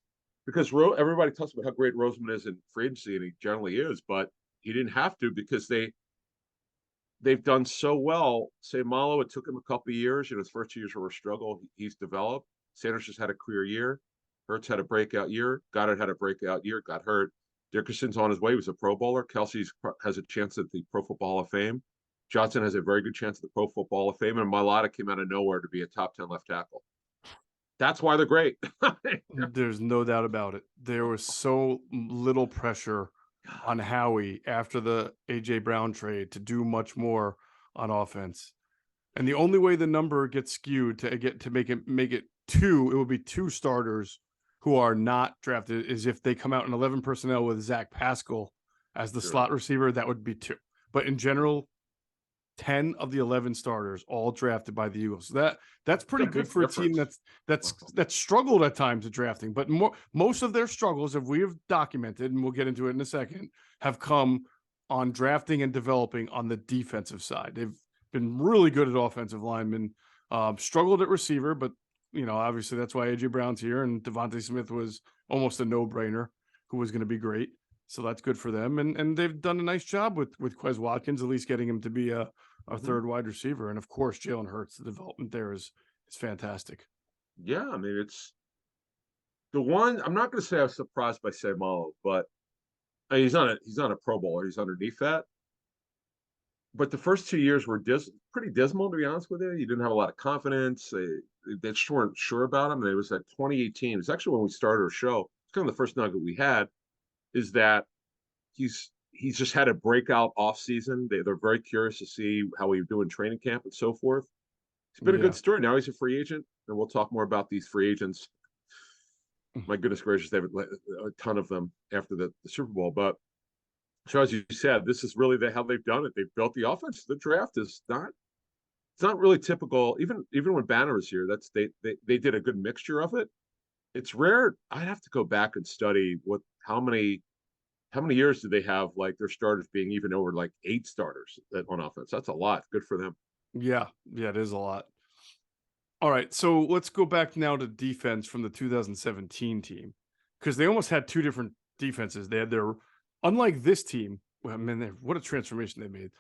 because everybody talks about how great Roseman is in free agency, and he generally is, but he didn't have to because they've done so well. Say Malo, it took him a couple of years. His first 2 years were a struggle. He's developed. Sanders just had a career year. Hurts had a breakout year. Goddard had a breakout year. Got hurt. Dickerson's on his way. He was a Pro Bowler. Kelsey has a chance at the Pro Football Hall of Fame. Johnson has a very good chance at the Pro Football Hall of Fame. And Mailata came out of nowhere to be a top 10 left tackle. That's why they're great. There's no doubt about it. There was so little pressure on Howie after the AJ Brown trade to do much more on offense. And the only way the number gets skewed to make it two, it will be two starters who are not drafted, is if they come out in 11 personnel with Zach Pascal as the Sure. slot receiver, that would be two. But in general, 10 of the 11 starters all drafted by the Eagles. So that's It's a pretty good big for a team difference. that's struggled at times at drafting, but most of their struggles, if we have documented, and we'll get into it in a second, have come on drafting and developing on the defensive side. They've been really good at offensive linemen, struggled at receiver, but obviously that's why AJ Brown's here, and Devontae Smith was almost a no-brainer, who was going to be great. So that's good for them, and they've done a nice job with Quez Watkins, at least getting him to be a Mhm. third wide receiver, and of course Jalen Hurts. The development there is fantastic. Yeah, I mean, it's the one. I'm not going to say I was surprised by Malo, but he's not a Pro Bowler. He's underneath that. But the first 2 years were pretty dismal, to be honest with you. You didn't have a lot of confidence. They just weren't sure about him. And it was like 2018. It's actually when we started our show. It's kind of the first nugget we had is that he's just had a breakout off season. They're very curious to see how he would do in training camp and so forth. It's been a good Yeah, story. Now he's a free agent, and we'll talk more about these free agents. My goodness gracious, they have a ton of them after the Super Bowl. But so as you said, this is really how they've done it. They've built the offense. The draft is not it's not really typical. Even when Banner was here, they did a good mixture of it. It's rare. I'd have to go back and study how many years do they have like their starters being even over like 8 starters on offense. That's a lot. Good for them. yeah, yeah. It is a lot. All right, so let's go back now to defense from the 2017 team, because they almost had two different defenses. They had unlike this team. Well, I mean, what a transformation they made.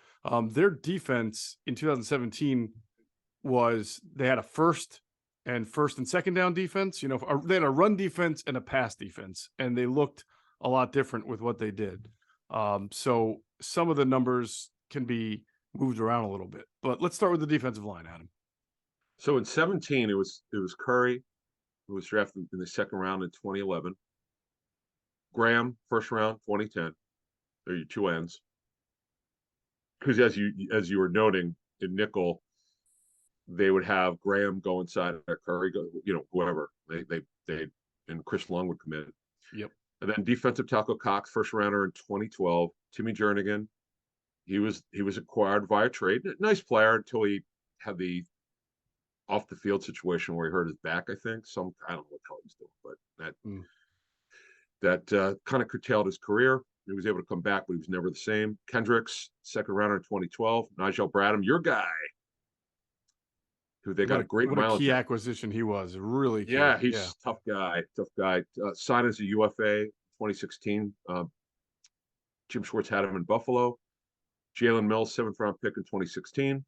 Their defense in 2017 was they had a first and second down defense. They had a run defense and a pass defense, and they looked a lot different with what they did. So some of the numbers can be moved around a little bit, but let's start with the defensive line, Adam. So in 17, it was Curry, who was drafted in the second round in 2011. Graham, first round, 2010. There are your two ends. Because as you were noting in nickel, they would have Graham go inside of Curry, whoever they and Chris Long would come in. Yep. And then defensive tackle Cox, first rounder in 2012. Timmy Jernigan, he was acquired via trade. Nice player until he had the off the field situation where he hurt his back. I think I don't know what the hell he was doing, but that Mm. that kind of curtailed his career. He was able to come back, but he was never the same. Kendricks, second rounder in 2012. Nigel Bradham, your guy, who they got a great What a mileage key out. acquisition he was. Really key. Yeah, Yeah. he's tough guy, tough guy. Signed as a UFA 2016. Jim Schwartz had him in Buffalo. Jalen Mills, seventh round pick in 2016.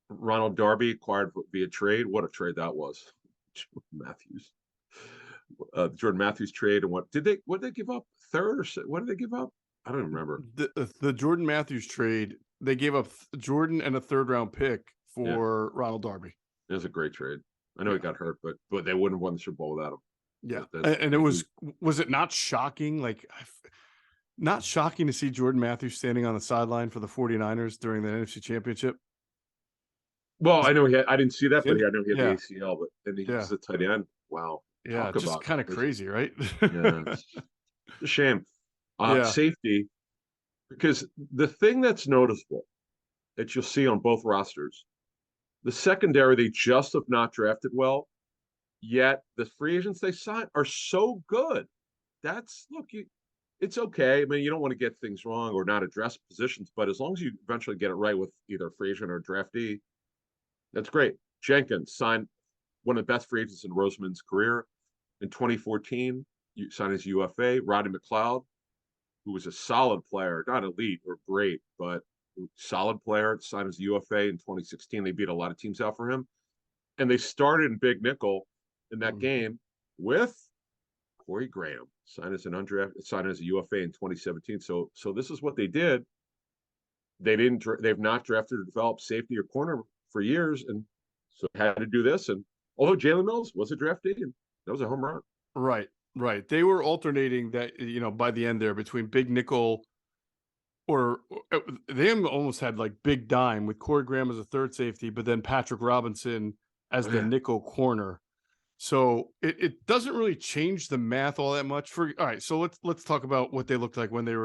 Ronald Darby acquired via trade. What a trade that was. Matthews. Jordan Matthews trade, and what did they give up? Third, or what did they give up? I don't remember. The Jordan Matthews trade, they gave up Jordan and a third round pick Yeah, for Ronald Darby. it was a great trade. I know he Yeah. got hurt, but they wouldn't have won the Super Bowl without him. Yeah. That's And it was it not shocking? Like, not shocking to see Jordan Matthews standing on the sideline for the 49ers during the NFC Championship? well, I know I didn't see that, but I know he had the Yeah. ACL. But and Yeah. he's a tight end. Wow, Yeah. talk Just about kind of crazy, right? yeah, it's a shame. Yeah. Safety, because the thing that's noticeable that you'll see on both rosters, the secondary they just have not drafted well. Yet the free agents they sign are so good. It's okay. I mean, you don't want to get things wrong or not address positions, but as long as you eventually get it right with either free agent or draftee, that's great. Jenkins signed one of the best free agents in Roseman's career in 2014. You signed his UFA. Rodney McLeod, who was a solid player, not elite or great, but solid player, signed his UFA in 2016. They beat a lot of teams out for him, and they started in big nickel in that game with Corey Graham, signed as an undrafted, signed as a UFA in 2017. So this is what they did. They've not drafted or developed safety or corner for years, and so had to do this. And although Jalen Mills was a draftee, and that was a home run. Right. Right. They were alternating that, by the end there between big nickel they almost had like big dime with Corey Graham as a third safety, but then Patrick Robinson as Oh, the yeah. nickel corner. So it doesn't really change the math all that much. For all right, so let's talk about what they looked like when they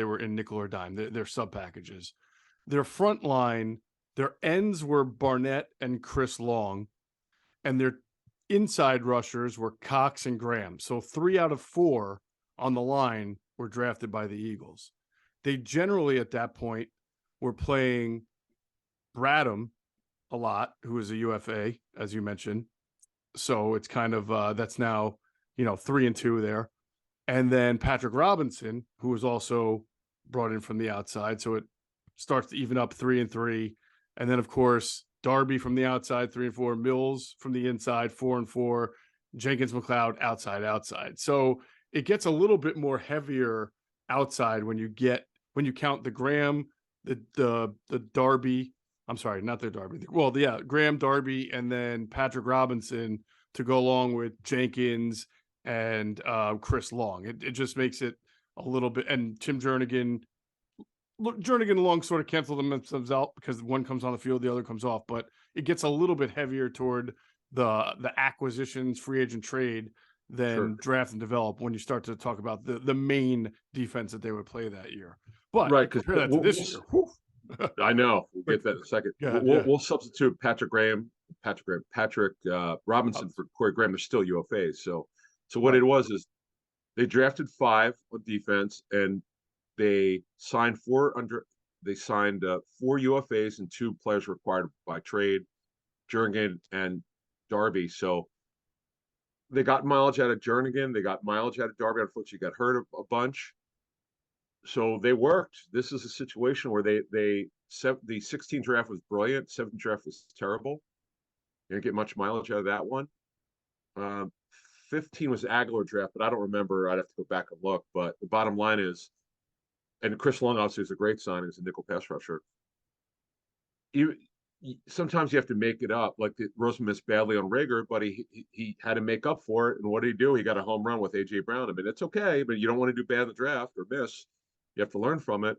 were in nickel or dime. Their sub packages, their front line, their ends were Barnett and Chris Long, and their inside rushers were Cox and Graham. So 3 out of 4 on the line were drafted by the Eagles. They generally at that point were playing Bradham a lot, who is a UFA, as you mentioned. So it's kind of that's now 3 and 2 there, and then Patrick Robinson, who was also brought in from the outside. So it starts to even up 3 and 3, and then of course Darby from the outside 3 and 4, Mills from the inside 4 and 4, Jenkins McLeod outside. So it gets a little bit more heavier outside when you count the Graham, the Darby. I'm sorry, not the Darby. Well, yeah, Graham, Darby, and then Patrick Robinson to go along with Jenkins and Chris Long. It just makes it a little bit, and Tim Jernigan. Look, Jernigan and Long sort of cancel themselves out because one comes on the field, the other comes off, but it gets a little bit heavier toward the acquisitions, free agent trade Sure. than draft and develop when you start to talk about the main defense that they would play that year. But Right, you because compare that to this year. Whew. I know we'll But get that in a second. go We'll, ahead, we'll, yeah. we'll substitute Patrick Robinson for Corey Graham. They're still UFAs. So what Right. it was is they drafted 5 on defense, and they signed 4 UFAs and 2 players required by trade, Jernigan and Darby. So they got mileage out of Jernigan, they got mileage out of Darby. Unfortunately, got hurt a bunch. So they worked. This is a situation where the 16 draft was brilliant, 17 draft was terrible. You didn't get much mileage out of that one. Um, 15 was the Aguilar draft, but I don't remember. I'd have to go back and look. But the bottom line is, and Chris Long obviously is a great signing as a nickel pass rusher. You sometimes you have to make it up. Like Rosen missed badly on Rager, but he had to make up for it. And what did he do? He got a home run with AJ Brown. I mean, it's okay, but you don't want to do bad in the draft or miss. You have to learn from it.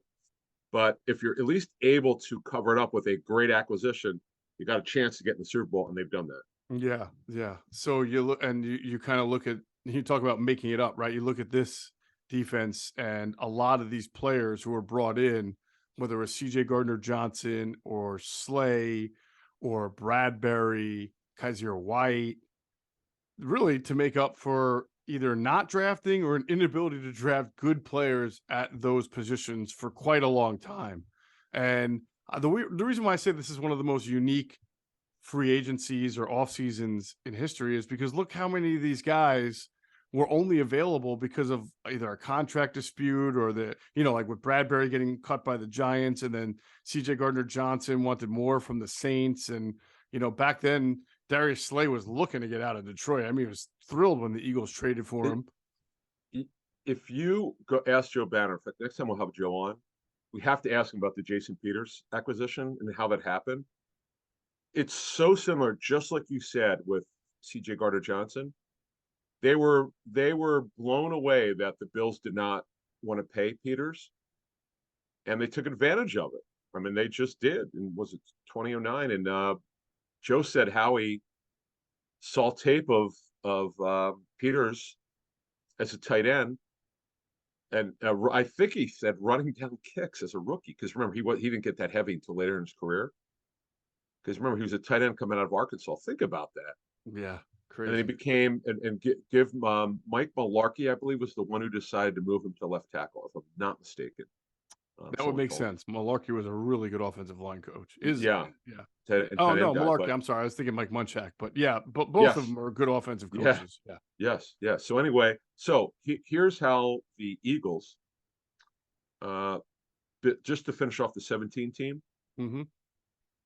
But if you're at least able to cover it up with a great acquisition, you got a chance to get in the Super Bowl, and they've done that. Yeah, yeah. So you look and you kind of look at you talk about making it up, right? You look at this defense and a lot of these players who were brought in, whether it was CJ Gardner Johnson or Slay or Bradbury, Kaiser White, really to make up for either not drafting or an inability to draft good players at those positions for quite a long time. And the reason why I say this is one of the most unique free agencies or off seasons in history is because look how many of these guys were only available because of either a contract dispute or like with Bradbury getting cut by the Giants, and then CJ Gardner Johnson wanted more from the Saints. And, back then Darius Slay was looking to get out of Detroit. I mean, he was thrilled when the Eagles traded for him. If you go ask Joe Banner, in fact, next time we'll have Joe on, we have to ask him about the Jason Peters acquisition and how that happened. It's so similar, just like you said with CJ Gardner Johnson. They were blown away that the Bills did not want to pay Peters, and they took advantage of it. I mean, they just did. And was it 2009? And Joe said Howie saw tape of Peters as a tight end, and I think he said running down kicks as a rookie. Because remember, he didn't get that heavy until later in his career. Because remember, he was a tight end coming out of Arkansas. Think about that. Yeah, And then he crazy. became and give Mike Mularkey, I believe, was the one who decided to move him to left tackle, if I'm not mistaken. That would Someone make told me. sense. Malarkey was a really good offensive line coach. Yeah, Yeah. Oh tight no, end guy. Malarkey. But I'm sorry, I was thinking Mike Munchak, but yeah, but both of yes, them are good offensive yeah, coaches. Yeah. yes. So anyway, here's how the Eagles, uh, just to finish off the 17 team, Mm-hmm.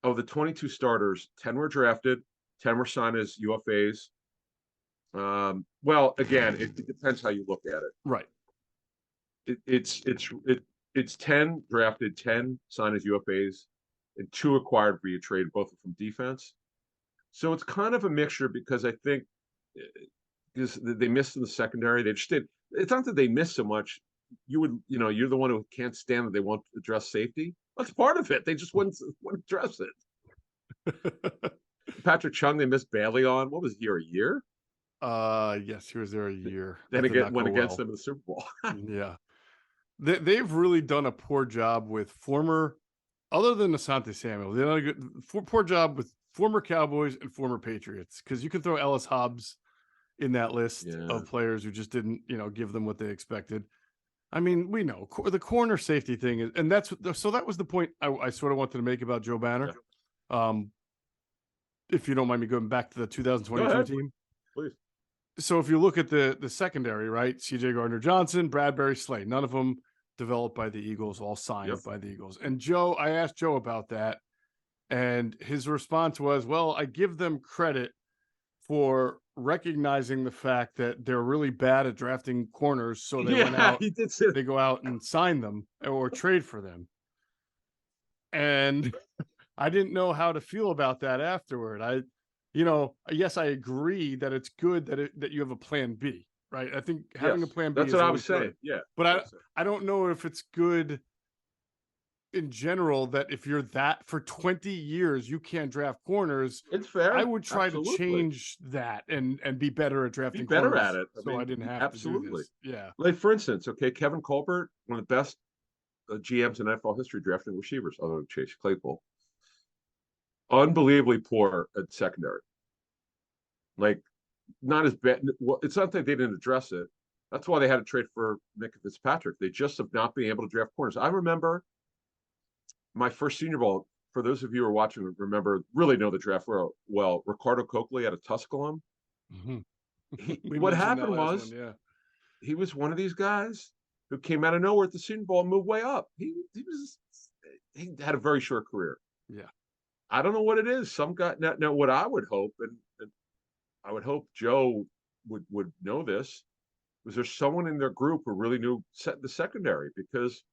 of the 22 starters, 10 were drafted, 10 were signed as UFAs. Well, again, it depends how you look at it. Right. It's 10 drafted, 10 signed as UFAs, and 2 acquired via trade, both from defense. So it's kind of a mixture because I think because they missed in the secondary. They just did. It's not that they missed so much. You're the one who can't stand that they won't address safety. That's part of it. They just wouldn't address it. Patrick Chung, they missed badly on. What was he, a year? Yes, he was there a year. Then That did again, not went go against well. them in the Super Bowl. Yeah. They've really done a poor job with other than Asante Samuel, they done a poor job with former Cowboys and former Patriots, because you can throw Ellis Hobbs in that list Yeah, of players who just didn't, give them what they expected. I mean, we know the corner safety thing is, and so that was the point I sort of wanted to make about Joe Banner. yeah. Um, if you don't mind me going back to the Go 2022 ahead, team. please. So if you look at the secondary, right? C.J. Gardner-Johnson, Bradbury, Slay, none of them developed by the Eagles, all Yep. signed by the Eagles. And I asked Joe about that, and his response was, "Well, I give them credit for recognizing the fact that they're really bad at drafting corners, so Yeah, he did say. they go out and sign them or trade for them." And I didn't know how to feel about that afterward. Yes, I agree that it's good that you have a plan B, right? I think having a Yes, plan B that's is what I always was saying. good. Yeah, But that's what I was saying. I don't know if it's good in general that if you're that for 20 years you can't draft corners. It's I fair. would try to Absolutely. change that and be better at Be drafting better at corners it. I so I mean, didn't have to do absolutely. this. Yeah. Like for instance, okay, Kevin Colbert, one of the best GMs in NFL history drafting receivers, other than Chase Claypool, unbelievably poor at secondary. Like not as bad. Well, it's not that they didn't address it. That's why they had to trade for Nick Fitzpatrick. They just have not been able to draft corners. I remember my first Senior Bowl. For those of you who are watching, remember really know the draft well. Ricardo Coakley out of Tusculum. Mhm. We What mentioned that happened last one. was Yeah. he was one of these guys who came out of nowhere at the Senior Bowl and moved way up. He had a very short career. Yeah. I don't know what it is. Some guy now what I would hope, and I would hope Joe would know this, was there someone in their group who really knew the secondary, because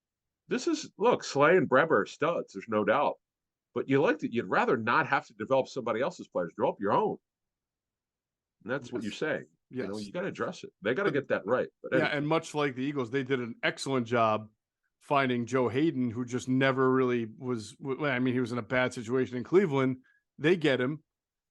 this is look, Slay and Bradbury are studs, there's no doubt. But you'd rather not have to develop somebody else's players, develop your own. And that's what you're Yes. saying. Yes. You got to address it. They got to But get that right. But yeah, anyway, and much like the Eagles, they did an excellent job finding Joe Hayden, who just never really was. Well, I mean, he was in a bad situation in Cleveland. They get him,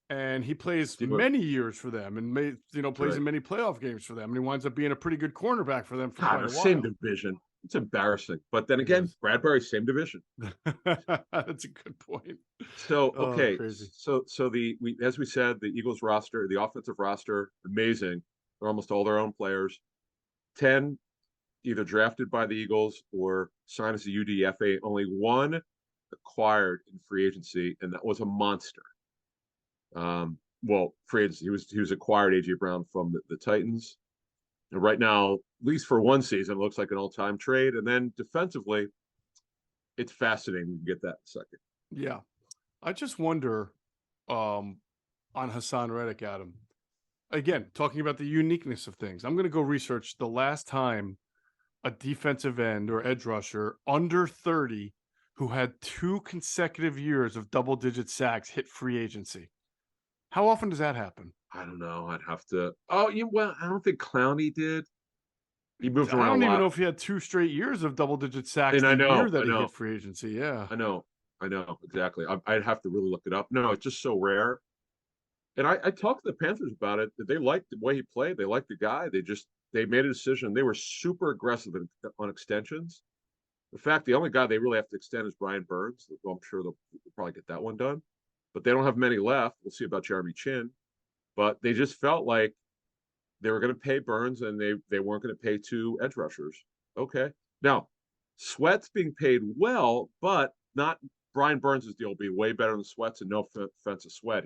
and he plays see what many years for them, and that's plays right. in many playoff games for them, and he winds up being a pretty good cornerback for them for God, quite the a same while. division. It's embarrassing. But then It again, is. Bradbury, same division. That's a good point. So Oh, okay, crazy. so as we said, the Eagles roster, the offensive roster, amazing. They're almost all their own players. 10 either drafted by the Eagles or signed as a UDFA. Only one acquired in free agency, and that was a monster. Well, free agency. He was acquired AJ Brown from the Titans. And right now, at least for one season, it looks like an all-time trade. And then defensively, it's fascinating. We can get that in a second. Yeah, I just wonder on Hassan Reddick, Adam. Again, talking about the uniqueness of things. I'm going to go research the last time a defensive end or edge rusher under 30 who had 2 consecutive years of double-digit sacks hit free agency. How often does that happen? I don't know. I'd have to. Oh, well, I don't think Clowney did. He moved I around a don't even know lot. if he had 2 straight years of double-digit sacks And the I year know, that I he hit know, free agency. Yeah. I know, I know exactly. I'd have to really look it up. No, it's just so rare. And I talked to the Panthers about it. That they liked the way he played. They liked the guy. They made a decision. They were super aggressive on extensions. In fact, the only guy they really have to extend is Brian Burns. Well, I'm sure they'll probably get that one done. But they don't have many left. We'll see about Jeremy Chin. But they just felt like they were going to pay Burns and they weren't going to pay two edge rushers. Okay. Now, Sweat's being paid well, but not Brian Burns' deal will be way better than Sweat's, and no offense to Sweat.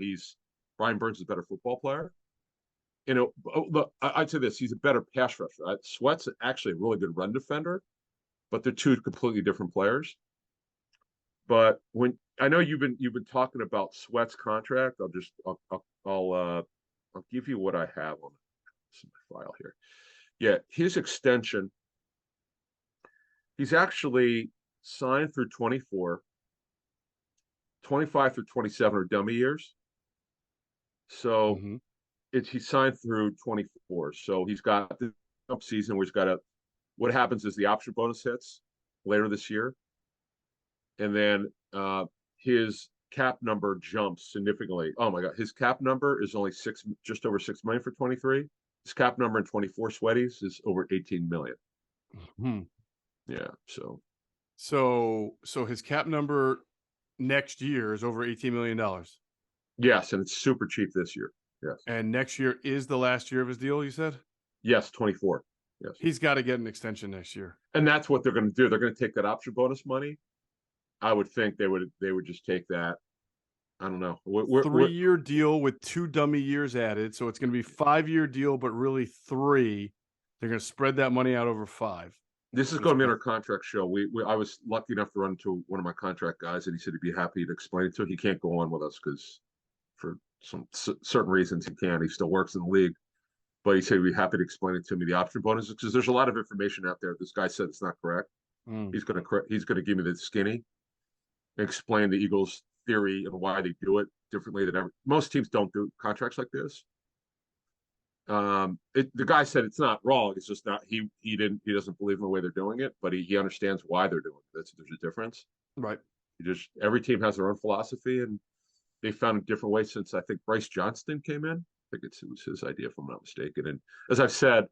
Brian Burns is a better football player. Look, I'd say this: he's a better pass rusher. Sweat's actually a really good run defender, but they're two completely different players. But when I know you've been talking about Sweat's contract, I'll give you what I have on my file here. Yeah, his extension, he's actually signed through 24, 25 through 27 are dummy years. So Mm-hmm. he signed through 24. So he's got the up season where he's got a, what happens is the option bonus hits later this year. And then his cap number jumps significantly. Oh my God. His cap number is only just over 6 million for 23. His cap number in 24 sweaties is over 18 million. Hmm. Yeah. So So his cap number next year is over $18 million. yes, and it's super cheap this year. Yes. And next year is the last year of his deal, you said? Yes, 24. Yes. He's got to get an extension next year. And that's what they're going to do. They're going to take that option bonus money. I would think they would just take that. I don't know. 3-year deal with 2 dummy years added. So it's going to be 5-year deal, but really 3. They're going to spread that money out over 5. This is going to be in our contract show. I was lucky enough to run into one of my contract guys, and he said he'd be happy to explain it to him. He can't go on with us because for some certain reasons he can't. He still works in the league, but he said he'd be happy to explain it to me, the option bonuses, because there's a lot of information out there. This guy said it's not correct. He's going to give me the skinny, explain the Eagles' theory and why they do it differently than ever. Most teams don't do contracts like this. The guy said it's not wrong. It's just not he doesn't believe in the way they're doing it, but he understands why they're doing it. There's a difference. Right. Every team has their own philosophy, and they found a different way since I think Bryce Johnston came in. I think it was his idea, if I'm not mistaken. And as I've said,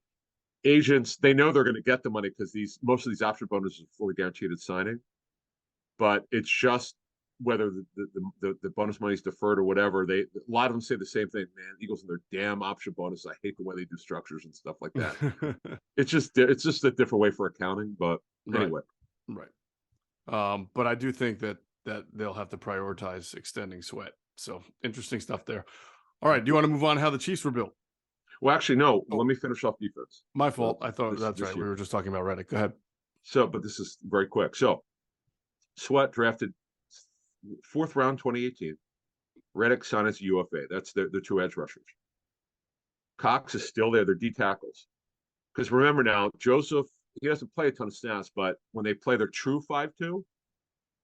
agents, they know they're going to get the money because most of these option bonuses are fully guaranteed at signing. But it's just whether the bonus money is deferred or whatever. A lot of them say the same thing. Man, Eagles and their damn option bonus. I hate the way they do structures and stuff like that. It's just a different way for accounting. But anyway, right. But I do think that they'll have to prioritize extending Sweat. So interesting stuff there. All right. Do you want to move on how the Chiefs were built? Well, actually, no. Let me finish off defense. My fault. I thought that's right. Year. We were just talking about Reddick. Go ahead. So, but this is very quick. So, Sweat drafted 4th round 2018. Reddick signed as UFA. That's their 2 edge rushers. Cox is still there. They're D tackles. Because remember now, Joseph, he doesn't play a ton of snaps, but when they play their true 5-2,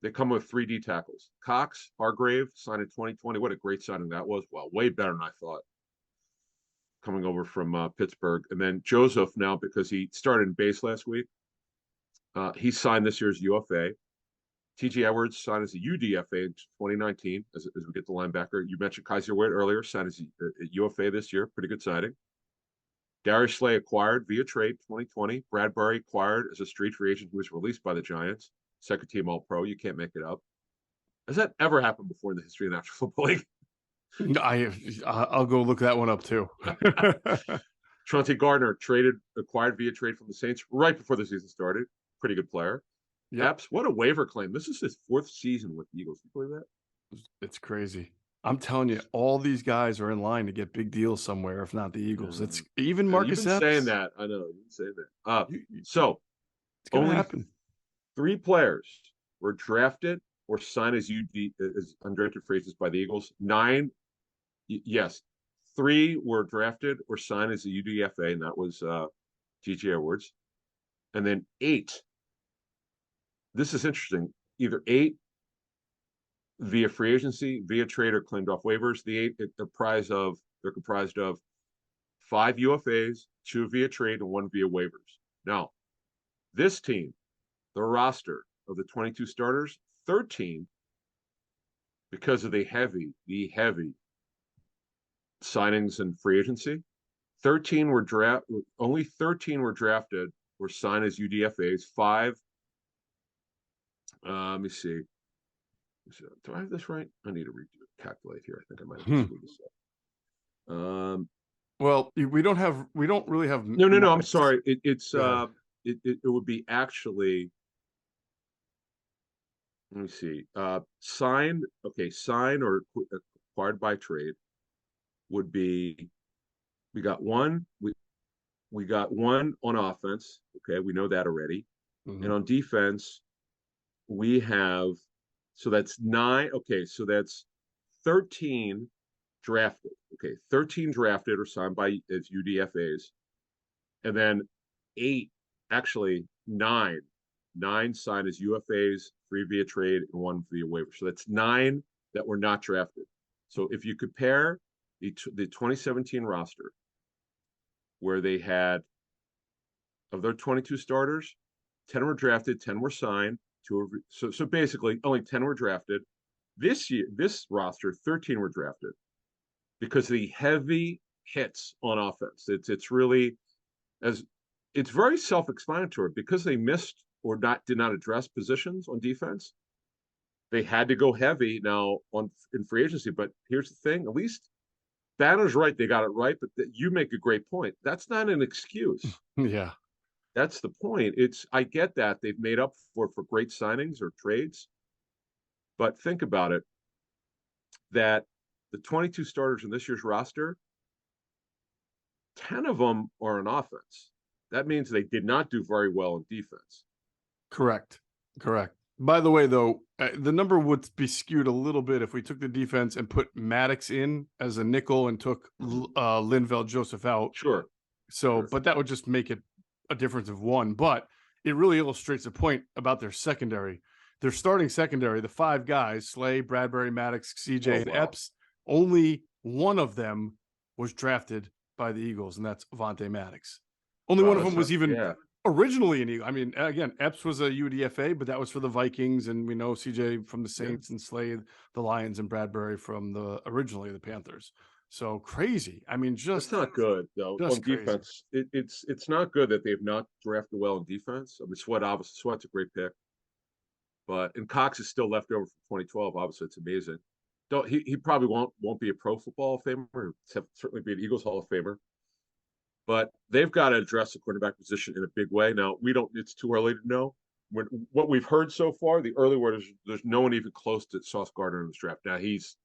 they come with 3 D tackles. Cox, Hargrave, signed in 2020. What a great signing that was. Well, way better than I thought. Coming over from Pittsburgh. And then Joseph now, because he started in base last week, he signed this year's UFA. T.J. Edwards signed as a UDFA in 2019 as we get the linebacker. You mentioned Kaiser Wade earlier, signed as a UFA this year. Pretty good signing. Darius Slay acquired via trade 2020. Bradbury acquired as a street free agent who was released by the Giants. 2nd team All-Pro. You can't make it up. Has that ever happened before in the history of the National Football League? I'll go look that one up too. Tronte Gardner acquired via trade from the Saints right before the season started. Pretty good player. Yep. Epps, what a waiver claim. This is his 4th season with the Eagles. Can you believe that? It's crazy. I'm telling you, all these guys are in line to get big deals somewhere, if not the Eagles. It's even Marcus Epps. You've been saying that. I know. You've been saying that. So, it's going to happen. 3 players were drafted or signed as undrafted free agents by the Eagles. 9, yes. 3 were drafted or signed as a UDFA, and that was T.J. Edwards. And then 8. This is interesting. Either 8 via free agency, via trade, or claimed off waivers. The 8 they're comprised of 5 UFAs, 2 via trade, and 1 via waivers. Now, this team, the roster of the 22 starters, 13, because of the heavy signings and free agency, only 13 were drafted or signed as UDFAs. 5. Let me see. Do I have this right? I need to calculate here. I think I might have screwed this up. Well, we don't really have. No. I'm sorry. It would be actually. Let me see. Signed or acquired by trade would be. We got 1. We got 1 on offense. Okay, we know that already. And on defense, we have. So that's 9. Okay, so that's 13 drafted. Okay, 13 drafted or signed as UDFAs, and then 9 signed as UFAs, 3 via trade, and 1 via waiver. So that's 9 that were not drafted. So if you compare the 2017 roster, where they had, of their 22 starters, 10 were drafted, 10 were signed. So basically, only 10 were drafted. This year, this roster, 13 were drafted because of the heavy hits on offense. It's really, as it's very self-explanatory, because they missed or did not address positions on defense. They had to go heavy now in free agency. But here's the thing: at least Banner's right; they got it right. But you make a great point. That's not an excuse. Yeah. That's the point. I get that they've made up for great signings or trades, but think about it: that the 22 starters in this year's roster, 10 of them are on offense. That means they did not do very well in defense. Correct. By the way, though, the number would be skewed a little bit if we took the defense and put Maddox in as a nickel and took Linval Joseph out. Sure. So, Sure. but that would just make it a difference of one. But it really illustrates the point about their secondary. Their starting secondary, the five guys, Slay, Bradbury, Maddox, CJ, and Epps, only one of them was drafted by the Eagles, and that's Avonte Maddox. Only one of them was even originally an Eagle. I mean, again, Epps was a UDFA, but that was for the Vikings, and we know CJ from the Saints and Slade, the Lions, and Bradbury from originally the Panthers. So crazy. I mean, just that's not good though on defense. It's not good that they've not drafted well in defense. I mean, Sweat's a great pick, and Cox is still left over from 2012. Obviously, it's amazing. He probably won't be a Pro Football Hall of Famer, certainly be an Eagles Hall of Famer. But they've got to address the quarterback position in a big way. Now, it's too early to know. What we've heard so far, the early word is there's no one even close to Sauce Gardner in this draft. Now, he's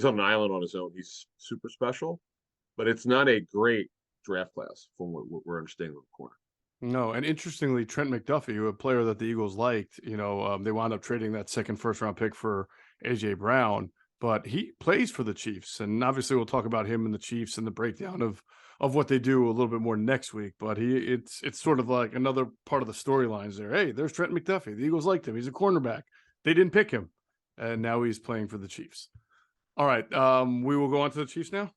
on an island on his own. He's super special, but it's not a great draft class from what we're understanding on the corner. No, and interestingly, Trent McDuffie, a player that the Eagles liked, they wound up trading that second first-round pick for A.J. Brown, but he plays for the Chiefs, and obviously we'll talk about him and the Chiefs and the breakdown of what they do a little bit more next week. But it's sort of like another part of the storylines there. Hey, there's Trent McDuffie. The Eagles liked him. He's a cornerback. They didn't pick him, and now he's playing for the Chiefs. All right, we will go on to the Chiefs now.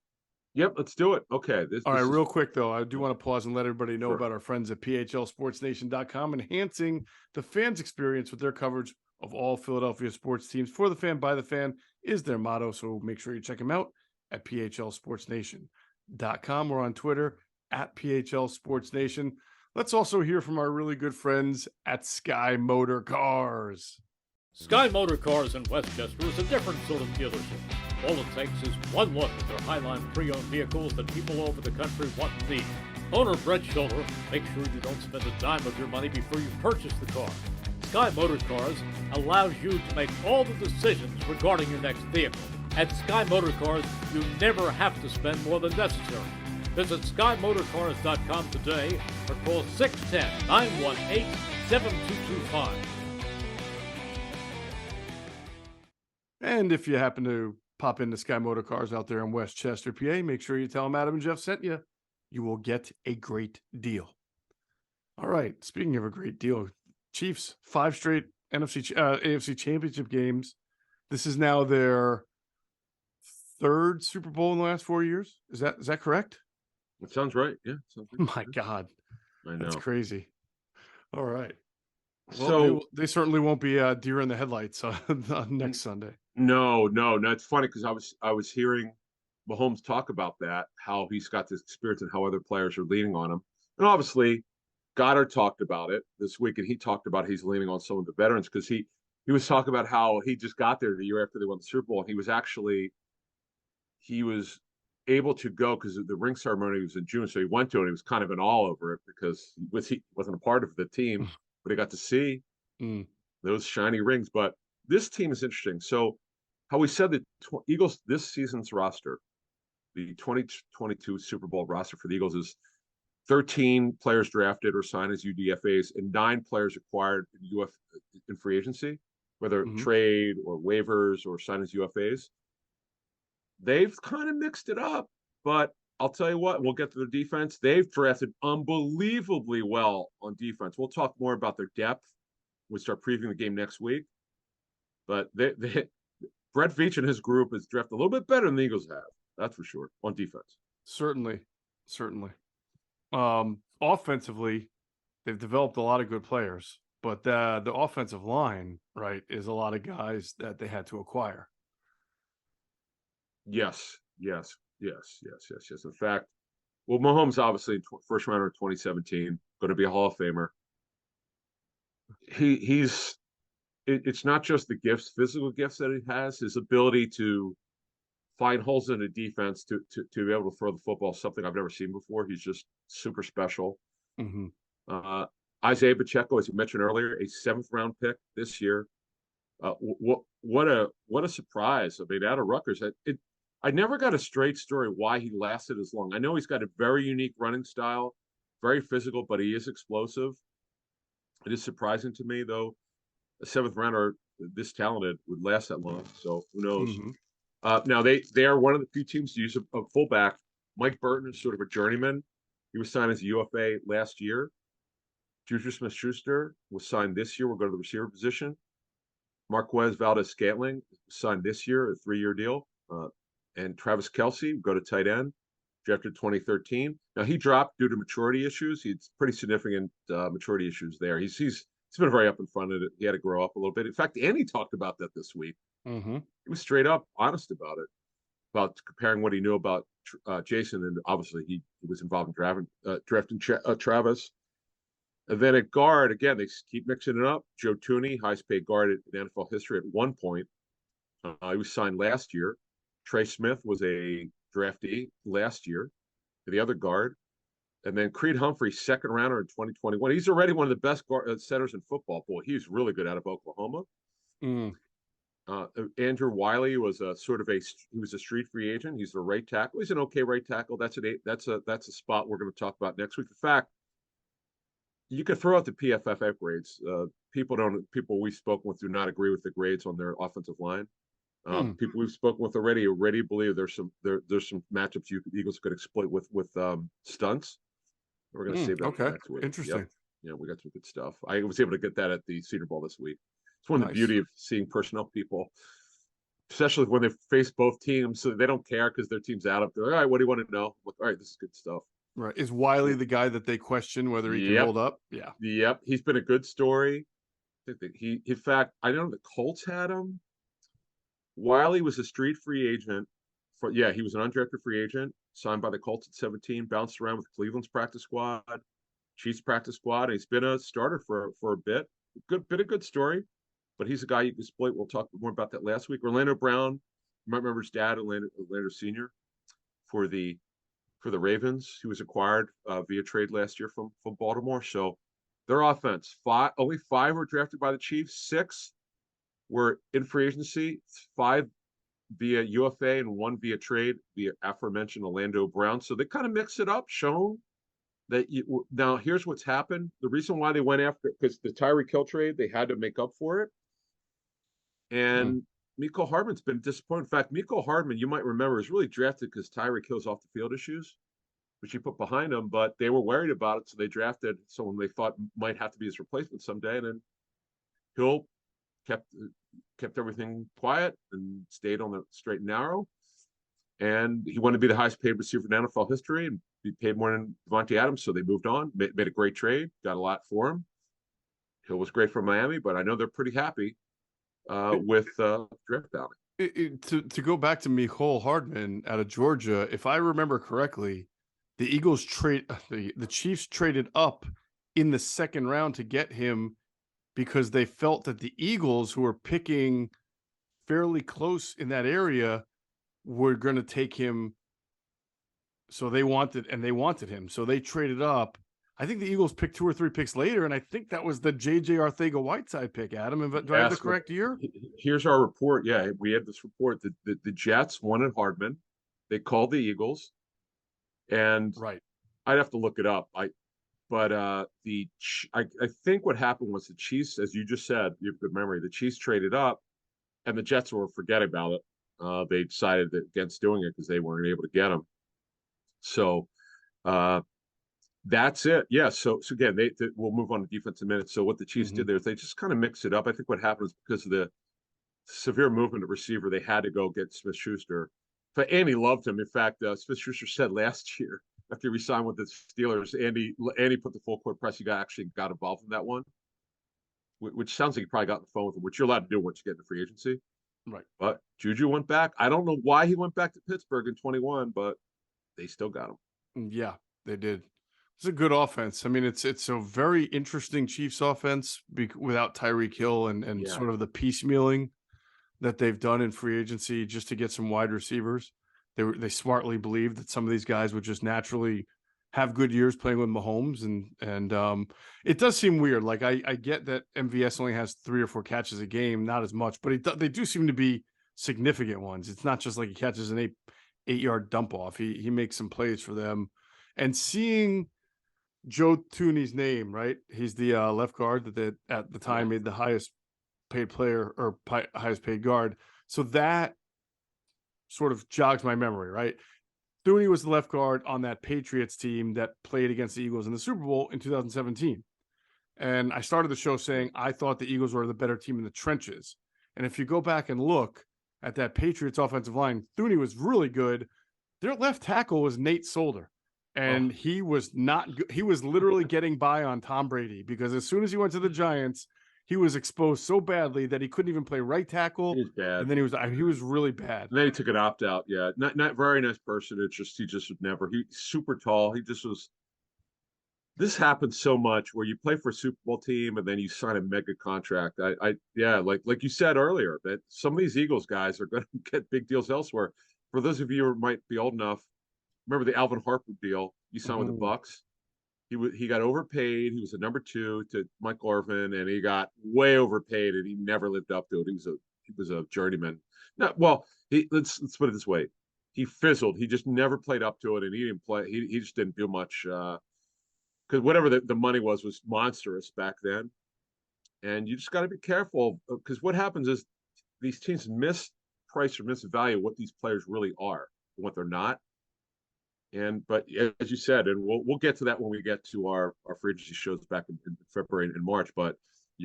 Yep, let's do it. Okay. All right, real quick, though, I do want to pause and let everybody know about our friends at PHLSportsNation.com, enhancing the fans' experience with their coverage of all Philadelphia sports teams. For the fan, by the fan is their motto, so make sure you check them out at PHLSportsNation.com. We're on Twitter at PHLSportsNation. Let's also hear from our really good friends at Sky Motor Cars. Sky Motor Cars in Westchester is a different sort of dealership. All it takes is one look at their Highline pre-owned vehicles that people over the country want and need. Owner Brett Schiller, make sure you don't spend a dime of your money before you purchase the car. Sky Motor Cars allows you to make all the decisions regarding your next vehicle. At Sky Motor Cars, you never have to spend more than necessary. Visit SkyMotorCars.com today or call 610-918-7225. And if you happen to pop into Sky Motor Cars out there in Westchester, PA, make sure you tell them Adam and Geoff sent you. You will get a great deal. All right. Speaking of a great deal, Chiefs, 5 straight AFC Championship games. This is now their 3rd Super Bowl in the last 4 years. Is that correct? It sounds right. Yeah. My God. I know. That's crazy. All right. Well, So they certainly won't be deer in the headlights next Sunday. No. It's funny because I was hearing Mahomes talk about that, how he's got this experience and how other players are leaning on him. And obviously, Goddard talked about it this week, and he talked about he's leaning on some of the veterans because he was talking about how he just got there the year after they won the Super Bowl, and he was able to go because the ring ceremony was in June, so he went to it. And he was kind of in awe over it because he wasn't a part of the team, but he got to see those shiny rings. But this team is interesting. So how we said the Eagles, this season's roster, the 2022 Super Bowl roster for the Eagles is 13 players drafted or signed as UDFAs and 9 players acquired in free agency, whether trade or waivers or signed as UFAs. They've kind of mixed it up, but I'll tell you what, we'll get to the defense. They've drafted unbelievably well on defense. We'll talk more about their depth. We'll start previewing the game next week. But Brett Veach and his group has drafted a little bit better than the Eagles have. That's for sure on defense. Certainly, certainly. Offensively, they've developed a lot of good players, but the offensive line, right, is a lot of guys that they had to acquire. Yes, yes, yes, yes, yes, yes. In fact, well, Mahomes obviously first rounder of 2017, going to be a Hall of Famer. He's it's not just the gifts, physical gifts that he has, his ability to find holes in the defense to be able to throw the football, something I've never seen before. He's just super special. Mm-hmm. Isaiah Pacheco, as you mentioned earlier, a 7th-round pick this year. What a surprise! I mean, out of Rutgers, I never got a straight story why he lasted as long. I know he's got a very unique running style, very physical, but he is explosive. It is surprising to me, though, a 7th-rounder this talented would last that long. So who knows? Mm-hmm. Now they are one of the few teams to use a fullback. Mike Burton is sort of a journeyman. He was signed as a UFA last year. Juju Smith-Schuster was signed this year. We'll go to the receiver position. Marquez Valdez-Scantling signed this year, a 3-year deal. And Travis Kelce will go to tight end, drafted 2013. Now he dropped due to maturity issues. He's pretty significant maturity issues there. He's been very up in front of it. He had to grow up a little bit. In fact, Andy talked about that this week. Mm-hmm. He was straight up honest about it, about comparing what he knew about Jason, and obviously he was involved in drafting Travis. And then at guard, again, they keep mixing it up. Joe Tooney, highest paid guard in NFL history at one point. He was signed last year. Trey Smith was a draftee last year for the other guard. And then Creed Humphrey, 2nd-rounder in 2021. He's already one of the best centers in football. Boy, he's really good out of Oklahoma. Mm. Andrew Wiley was a street free agent. He's a right tackle. He's an okay right tackle. That's a spot we're going to talk about next week. In fact, you could throw out the PFF grades. People we've spoken with do not agree with the grades on their offensive line. People we've spoken with already believe there's some matchups Eagles could exploit with stunts. We're going to save that for next week. Interesting. Yep. Yeah, we got some good stuff. I was able to get that at the Senior Bowl this week. It's one of the beauty of seeing personnel people, especially when they face both teams, so they don't care because their team's out of there. All right, what do you want to know? All right, this is good stuff. Right. Is Wiley the guy that they question whether he can hold up? Yeah. Yep. He's been a good story. I think that in fact, I know the Colts had him. Wiley was a street free agent. He was an undrafted free agent, signed by the Colts at 17, bounced around with Cleveland's practice squad, Chiefs practice squad, and he's been a starter for a bit. Been a good story, but he's a guy you can exploit. We'll talk more about that last week. Orlando Brown, you might remember his dad, Orlando Senior, for the Ravens. He was acquired via trade last year from Baltimore. So their offense, only 5 were drafted by the Chiefs, 6 were in free agency, 5 via UFA and 1 via trade via aforementioned Orlando Brown. So they kind of mix it up, shown that now here's what's happened. The reason why they went after, because the Tyreek Hill trade, they had to make up for it. And Mecole Hardman's been disappointed. In fact, Mecole Hardman, you might remember, was really drafted because Tyreek Hill's off the field issues, which he put behind him, but they were worried about it, so they drafted someone they thought might have to be his replacement someday. And then Hill kept everything quiet and stayed on the straight and narrow. And he wanted to be the highest paid receiver in NFL history and be paid more than Devontae Adams, so they moved on, made a great trade, got a lot for him. Hill was great for Miami, but I know they're pretty happy with draft bounty. To go back to Mecole Hardman out of Georgia, if I remember correctly, the Eagles the Chiefs traded up in the 2nd round to get him because they felt that the Eagles, who were picking fairly close in that area, were going to take him. So they wanted him. So they traded up. I think the Eagles picked 2 or 3 picks later, and I think that was the J.J. Arcega-Whiteside pick, Adam. Do I have the correct year? Here's our report. Yeah, we had this report. The Jets wanted Hardman. They called the Eagles. And right, I'd have to look it up. I think what happened was the Chiefs, as you just said, you have good memory. The Chiefs traded up, and the Jets were forgetting about it. They decided against doing it because they weren't able to get him. So that's it. Yeah. So again, we'll move on to defense in a minute. So what the Chiefs did there is they just kind of mixed it up. I think what happened is because of the severe movement at receiver, they had to go get Smith-Schuster But Andy loved him. In fact, Smith Schuster said last year after he resigned with the Steelers, Andy put the full court press. He actually got involved in that one, which sounds like he probably got on the phone with him, which you're allowed to do once you get into free agency. Right. But Juju went back. I don't know why he went back to Pittsburgh in 21, but they still got him. Yeah, they did. It's a good offense. I mean, it's a very interesting Chiefs offense without Tyreek Hill and sort of the piecemealing that they've done in free agency just to get some wide receivers. They smartly believed that some of these guys would just naturally have good years playing with Mahomes, and it does seem weird. Like I get that MVS only has 3 or 4 catches a game, not as much, but they do seem to be significant ones. It's not just like he catches an 8-yard dump off. He makes some plays for them, and seeing Joe Thuney's name, right? He's the left guard that at the time made the highest paid player or highest paid guard. So that sort of jogs my memory, right? Thuney was the left guard on that Patriots team that played against the Eagles in the Super Bowl in 2017. And I started the show saying I thought the Eagles were the better team in the trenches. And if you go back and look at that Patriots offensive line, Thuney was really good. Their left tackle was Nate Solder. And he was not good. He was literally getting by on Tom Brady because as soon as he went to the Giants, he was exposed so badly that he couldn't even play right tackle. He was bad. And then he was really bad. And then he took an opt out. Yeah. Not very nice person. He just would never. He's super tall. He just was. This happens so much where you play for a Super Bowl team and then you sign a mega contract. Yeah, like you said earlier, that some of these Eagles guys are going to get big deals elsewhere. For those of you who might be old enough, remember the Alvin Harper deal you signed with the Bucks? He got overpaid. He was a number 2 to Mike Orvin, and he got way overpaid, and he never lived up to it. He was a journeyman. Let's put it this way: he fizzled. He just never played up to it, and he didn't play. He just didn't do much because whatever the money was monstrous back then. And you just got to be careful because what happens is these teams misprice or misvalue what these players really are and what they're not. But as you said, and we'll get to that when we get to our free agency shows back in February and March. But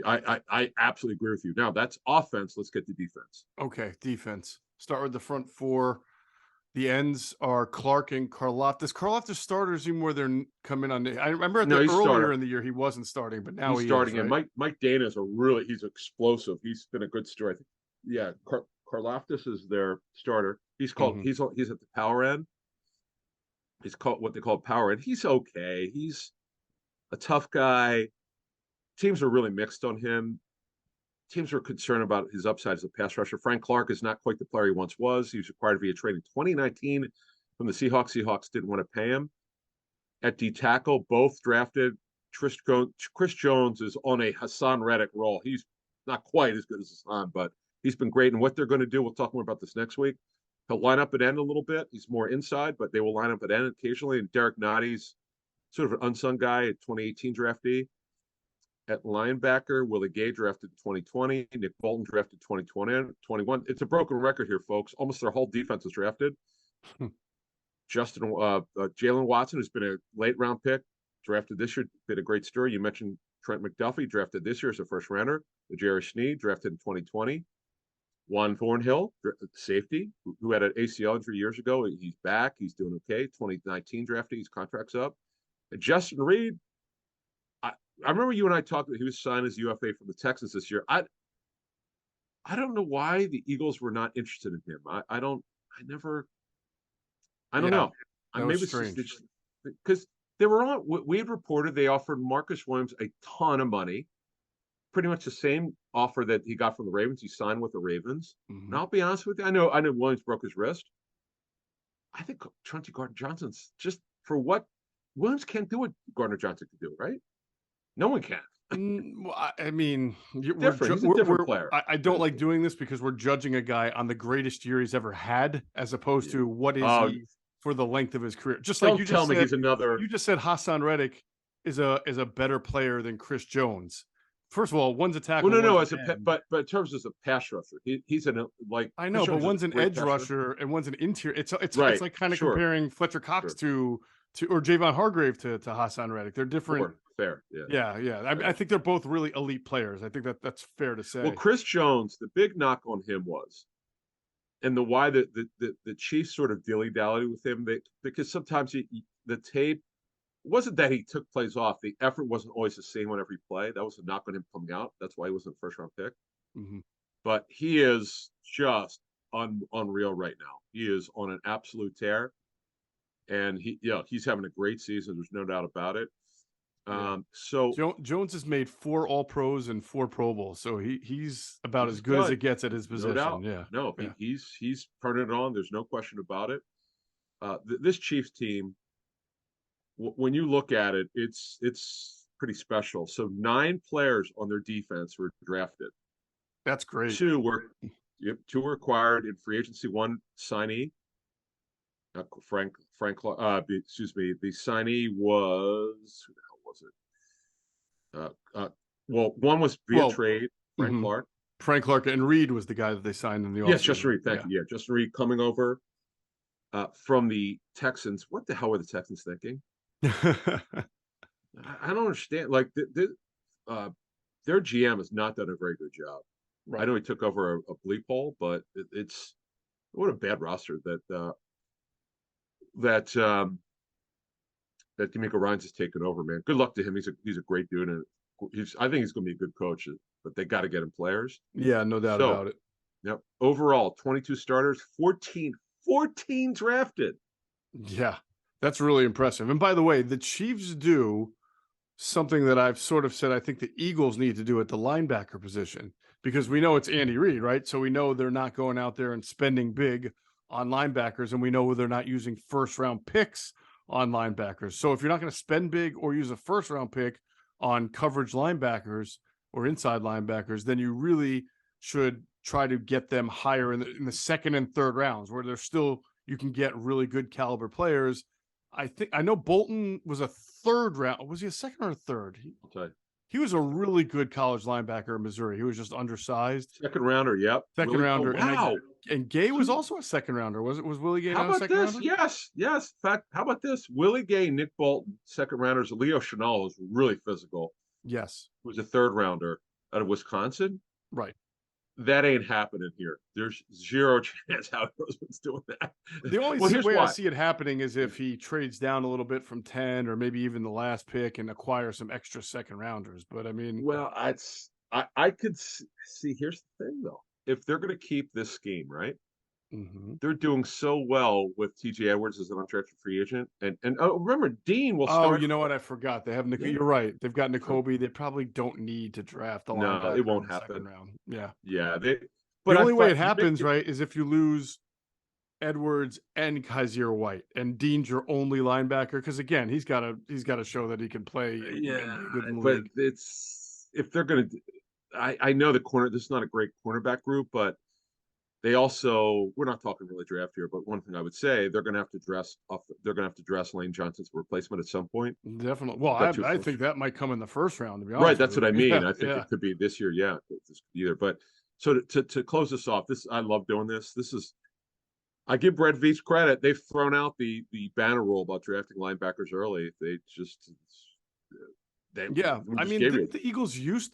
I absolutely agree with you. Now that's offense. Let's get to defense. Okay, defense. Start with the front 4. The ends are Clark and Karlaftis. Karlaftis starters even where they're coming on. I remember earlier in the year he wasn't starting, but now he's starting. Is, right? And Mike Dana is he's explosive. He's been a good story. I think, yeah, Karlaftis is their starter. He's called he's at the power end. He's called what they call power end. He's okay. He's a tough guy. Teams are really mixed on him. Teams are concerned about his upside as a pass rusher. Frank Clark is not quite the player he once was. He was required via trade in 2019 from the Seahawks. Seahawks didn't want to pay him. At D tackle, both drafted. Chris Jones is on a Hassan Reddick role. He's not quite as good as Hassan, but he's been great. And what they're going to do, we'll talk more about this next week. He'll line up at end a little bit. He's more inside, but they will line up at end occasionally. And Derek Notty's sort of an unsung guy at 2018 draftee. At linebacker, Willie Gay drafted in 2020. Nick Bolton drafted 2021. It's a broken record here, folks. Almost their whole defense was drafted. Jalen Watson has been a late round pick, drafted this year. Been a great story. You mentioned Trent McDuffie, drafted this year as a first rounder. Jerry Sneed, drafted in 2020. Juan Thornhill, safety, who had an ACL injury years ago. He's back. He's doing okay. 2019 draftee. His contract's up. And Justin Reed, I remember you and I talked. He was signed as UFA from the Texans this year. I don't know why the Eagles were not interested in him. I don't know. Maybe strange. Because they were on. We had reported they offered Marcus Williams a ton of money, pretty much the same offer that he got from the Ravens. He signed with the Ravens. And I'll be honest with you. I know Williams broke his wrist. I think Trent Gardner-Johnson's just for what Williams can't do what Gardner Johnson can do, right? No one can. I mean, he's a different player. I don't like doing this because we're judging a guy on the greatest year he's ever had, as opposed to what is he for the length of his career. Just like you just said, he's another. You just said Hassan Reddick is a better player than Chris Jones. First of all, one's a tackle. Well, no, but in terms of a pass rusher, he's an like. I know, but one's an edge rusher and one's an interior. It's like kind of comparing Fletcher Cox to or Javon Hargrave to Hassan Reddick. They're different. Fair. Yeah. I think they're both really elite players. I think that's fair to say. Well, Chris Jones, the big knock on him was and the Chiefs sort of dilly-dallied with him, because sometimes the tape wasn't that he took plays off. The effort wasn't always the same on every play. That was a knock on him coming out. That's why he wasn't a first-round pick. Mm-hmm. But he is just unreal right now. He is on an absolute tear, and he's having a great season. There's no doubt about it. Yeah. So Jones has made 4 All-Pros and 4 Pro Bowls, so he's about as good as it gets at his position. No doubt. Yeah, No, yeah. he's turning it on. There's no question about it. This Chiefs team, when you look at it, it's pretty special. So 9 players on their defense were drafted. That's great. 2 were acquired in free agency. 1 signee. Frank. Excuse me. The signee was, who the hell was it? Well, 1 was via trade. Frank Clark. Frank Clark, and Reed was the guy that they signed in the offseason. Yes, Justin Reed. Thank you. Yeah, Justin Reed coming over from the Texans. What the hell were the Texans thinking? I don't understand. Like their GM has not done a very good job. Right. I know he took over a bleep hole, but it's what a bad roster that D'Amico Ryans has taken over. Man, good luck to him. He's a great dude, and I think he's going to be a good coach. But they got to get him players. Yeah, no doubt about it. Yep. Overall, 22 starters, 14 drafted. Yeah, that's really impressive. And by the way, the Chiefs do something that I've sort of said I think the Eagles need to do at the linebacker position, because we know it's Andy Reid, right? So we know they're not going out there and spending big on linebackers, and we know they're not using first-round picks on linebackers. So if you're not going to spend big or use a first-round pick on coverage linebackers or inside linebackers, then you really should try to get them higher in the second and third rounds, where you can get really good caliber players. I know Bolton was a third round. Was he a second or a third? I'll tell you. He was a really good college linebacker in Missouri. He was just undersized. Second rounder, yep. Second rounder. Oh, wow. And Gay was also a second rounder. Was Willie Gay not a second rounder? Yes. In fact, how about this? Willie Gay, Nick Bolton, second rounders. Leo Chenal was really physical. Yes. He was a third rounder out of Wisconsin. Right. That ain't happening here. There's zero chance Howie Roseman's doing that. The only way I see it happening is if he trades down a little bit from 10 or maybe even the last pick and acquire some extra second rounders. But I mean, well, I could see. Here's the thing, though. If they're going to keep this scheme, right? Mm-hmm. They're doing so well with T.J. Edwards as an undrafted free agent, and remember Dean will start. Oh, you know what? I forgot. They have You're right. They've got N'Kobe. They probably don't need to draft the linebacker. No, it won't happen. Second round. Yeah. But the only way it happens, right, is if you lose Edwards and Kaiser White, and Dean's your only linebacker, because again, he's got to show that he can play. But it's if they're going to. I know this is not a great cornerback group, but they also, we're not talking really draft here, but one thing I would say, they're going to have to dress Lane Johnson's replacement at some point. Definitely. Well, I think that might come in the first round, to be honest. Right, that's what I mean. I think it could be this year. Yeah, either. But so to close this off, I love doing this. I give Brett Veach credit. They've thrown out the banner rule about drafting linebackers early. I mean, the Eagles used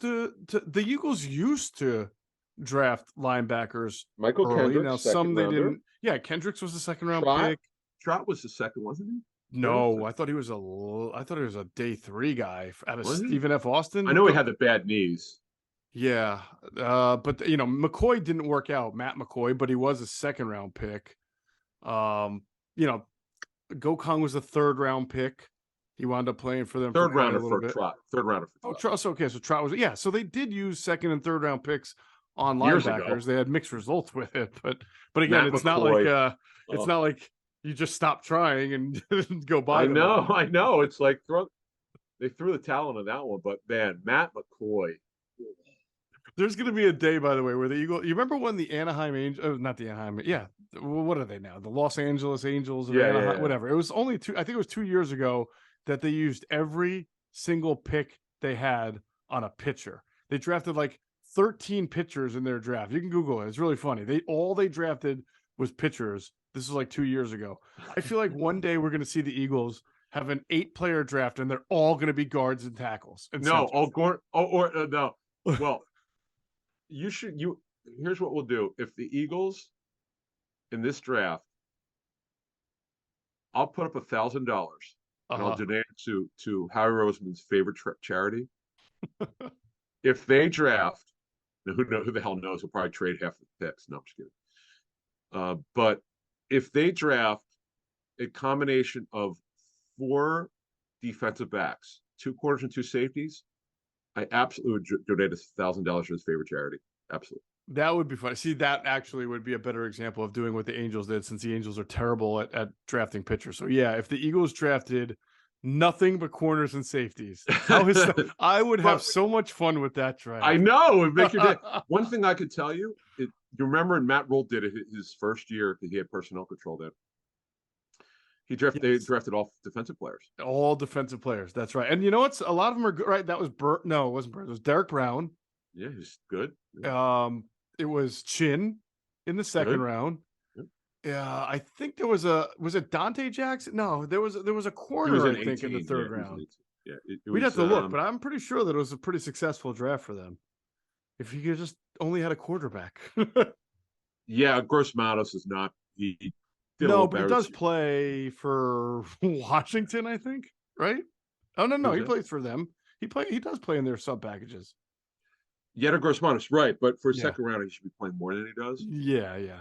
to draft linebackers. Michael early. Kendricks, now some they rounder. Didn't. Yeah, Kendricks was the second round pick. Trott was the second, wasn't he? No, I thought he was a day 3 guy out of Stephen F. Austin. I know he had the bad knees. Yeah, but McCoy didn't work out, Matt McCoy, but he was a second round pick. Gokong was a third round pick. He wound up playing for them. Third rounder for Trott. Oh, Trott. Okay, so Trott was So they did use second and third round picks on linebackers. They had mixed results with it, but again, Matt McCoy. It's not like you just stop trying and go by. I know. It's like they threw the towel on that one, but man, Matt McCoy. There's going to be a day, by the way, where the Eagles. You remember when the Anaheim Angels? Not the Anaheim. Yeah, what are they now? The Los Angeles Angels. Anaheim, whatever. It was only 2. I think it was 2 years ago that they used every single pick they had on a pitcher. They drafted like 13 pitchers in their draft. You can Google it. It's really funny. They drafted was pitchers. This was like 2 years ago. I feel like one day we're going to see the Eagles have an 8-player draft, and they're all going to be guards and tackles. No. Well, here's what we'll do. If the Eagles in this draft, I'll put up $1,000 and I'll donate it to Howie Roseman's favorite charity. If they draft, now who the hell knows? We'll probably trade half the picks. No, I'm just kidding. But if they draft a combination of 4 defensive backs, 2 corners and 2 safeties, I absolutely would donate $1,000 to his favorite charity. Absolutely. That would be fun. See, that actually would be a better example of doing what the Angels did, since the Angels are terrible at drafting pitchers. So yeah, if the Eagles drafted nothing but corners and safeties, I would have so much fun with that draft. I know. It'd make your day. One thing I could tell you, you remember when Matt Rule did it his first year, because he had personnel control then. They drafted all defensive players. All defensive players. That's right. And you know what's, a lot of them are good, right? That was No, it wasn't Burt. It was Derek Brown. Yeah, he's good. It was Chin in the second round. Yeah, I think there was it Dante Jackson? No, there was a corner, I think, in the third round. Yeah, we'd have to look, but I'm pretty sure that it was a pretty successful draft for them. If you just only had a quarterback. Yeah, Gross Matos is not. He no, but he does play for Washington, I think, right? Oh no, he plays for them. He does play in their sub packages. Yeta Gross Matos, right? But for a second round, he should be playing more than he does. Yeah.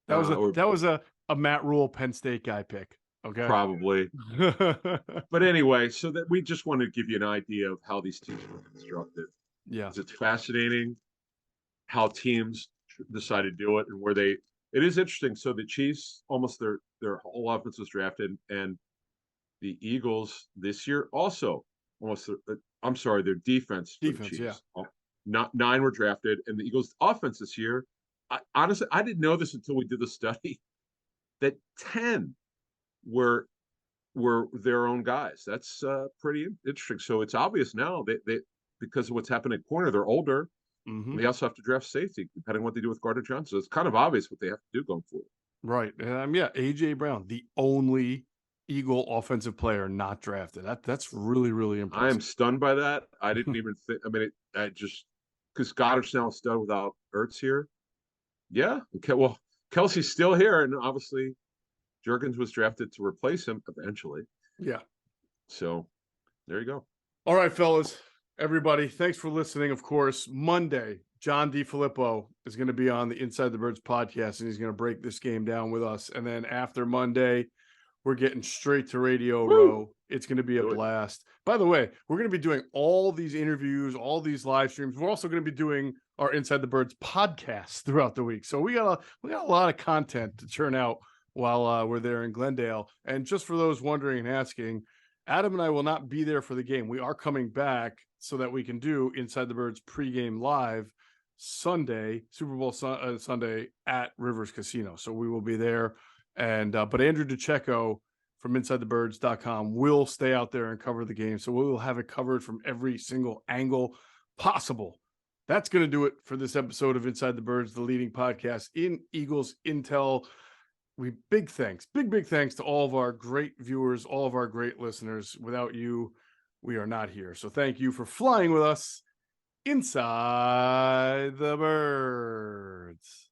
That was a Matt Rule Penn State guy pick. Okay, probably. But anyway, so that we just want to give you an idea of how these teams were constructed. Yeah, it's fascinating how teams decide to do it and where they. It is interesting. So the Chiefs, almost their whole offense was drafted, and the Eagles this year also almost. I'm sorry, their defense. Yeah. 9 were drafted, and the Eagles' offense this year. Honestly, I didn't know this until we did the study. That 10 were their own guys. That's pretty interesting. So it's obvious now they because of what's happening at corner, they're older. Mm-hmm. They also have to draft safety, depending on what they do with Gardner Johnson. So it's kind of obvious what they have to do going forward. Right. Yeah. AJ Brown, the only Eagle offensive player not drafted. That's really, really impressive. I am stunned by that. I didn't even think. I mean, I just because Goddard's now a stud without Ertz here. Yeah. Okay. Well, Kelsey's still here, and obviously Jurgens was drafted to replace him eventually. Yeah. So there you go. All right, fellas. Everybody, thanks for listening. Of course, Monday, John DiFilippo is going to be on the Inside the Birds podcast, and he's going to break this game down with us. And then after Monday, we're getting straight to Radio Row. It's going to be a blast. By the way, we're going to be doing all these interviews, all these live streams. We're also going to be doing our Inside the Birds podcast throughout the week. So we got a lot of content to churn out while we're there in Glendale. And just for those wondering and asking, Adam and I will not be there for the game. We are coming back so that we can do Inside the Birds pregame live Sunday, Super Bowl Sunday at Rivers Casino. So we will be there. And but Andrew DeCecco from InsideTheBirds.com will stay out there and cover the game. So we will have it covered from every single angle possible. That's going to do it for this episode of Inside the Birds, the leading podcast in Eagles Intel. Big thanks to all of our great viewers, all of our great listeners. Without you, we are not here. So thank you for flying with us inside the birds.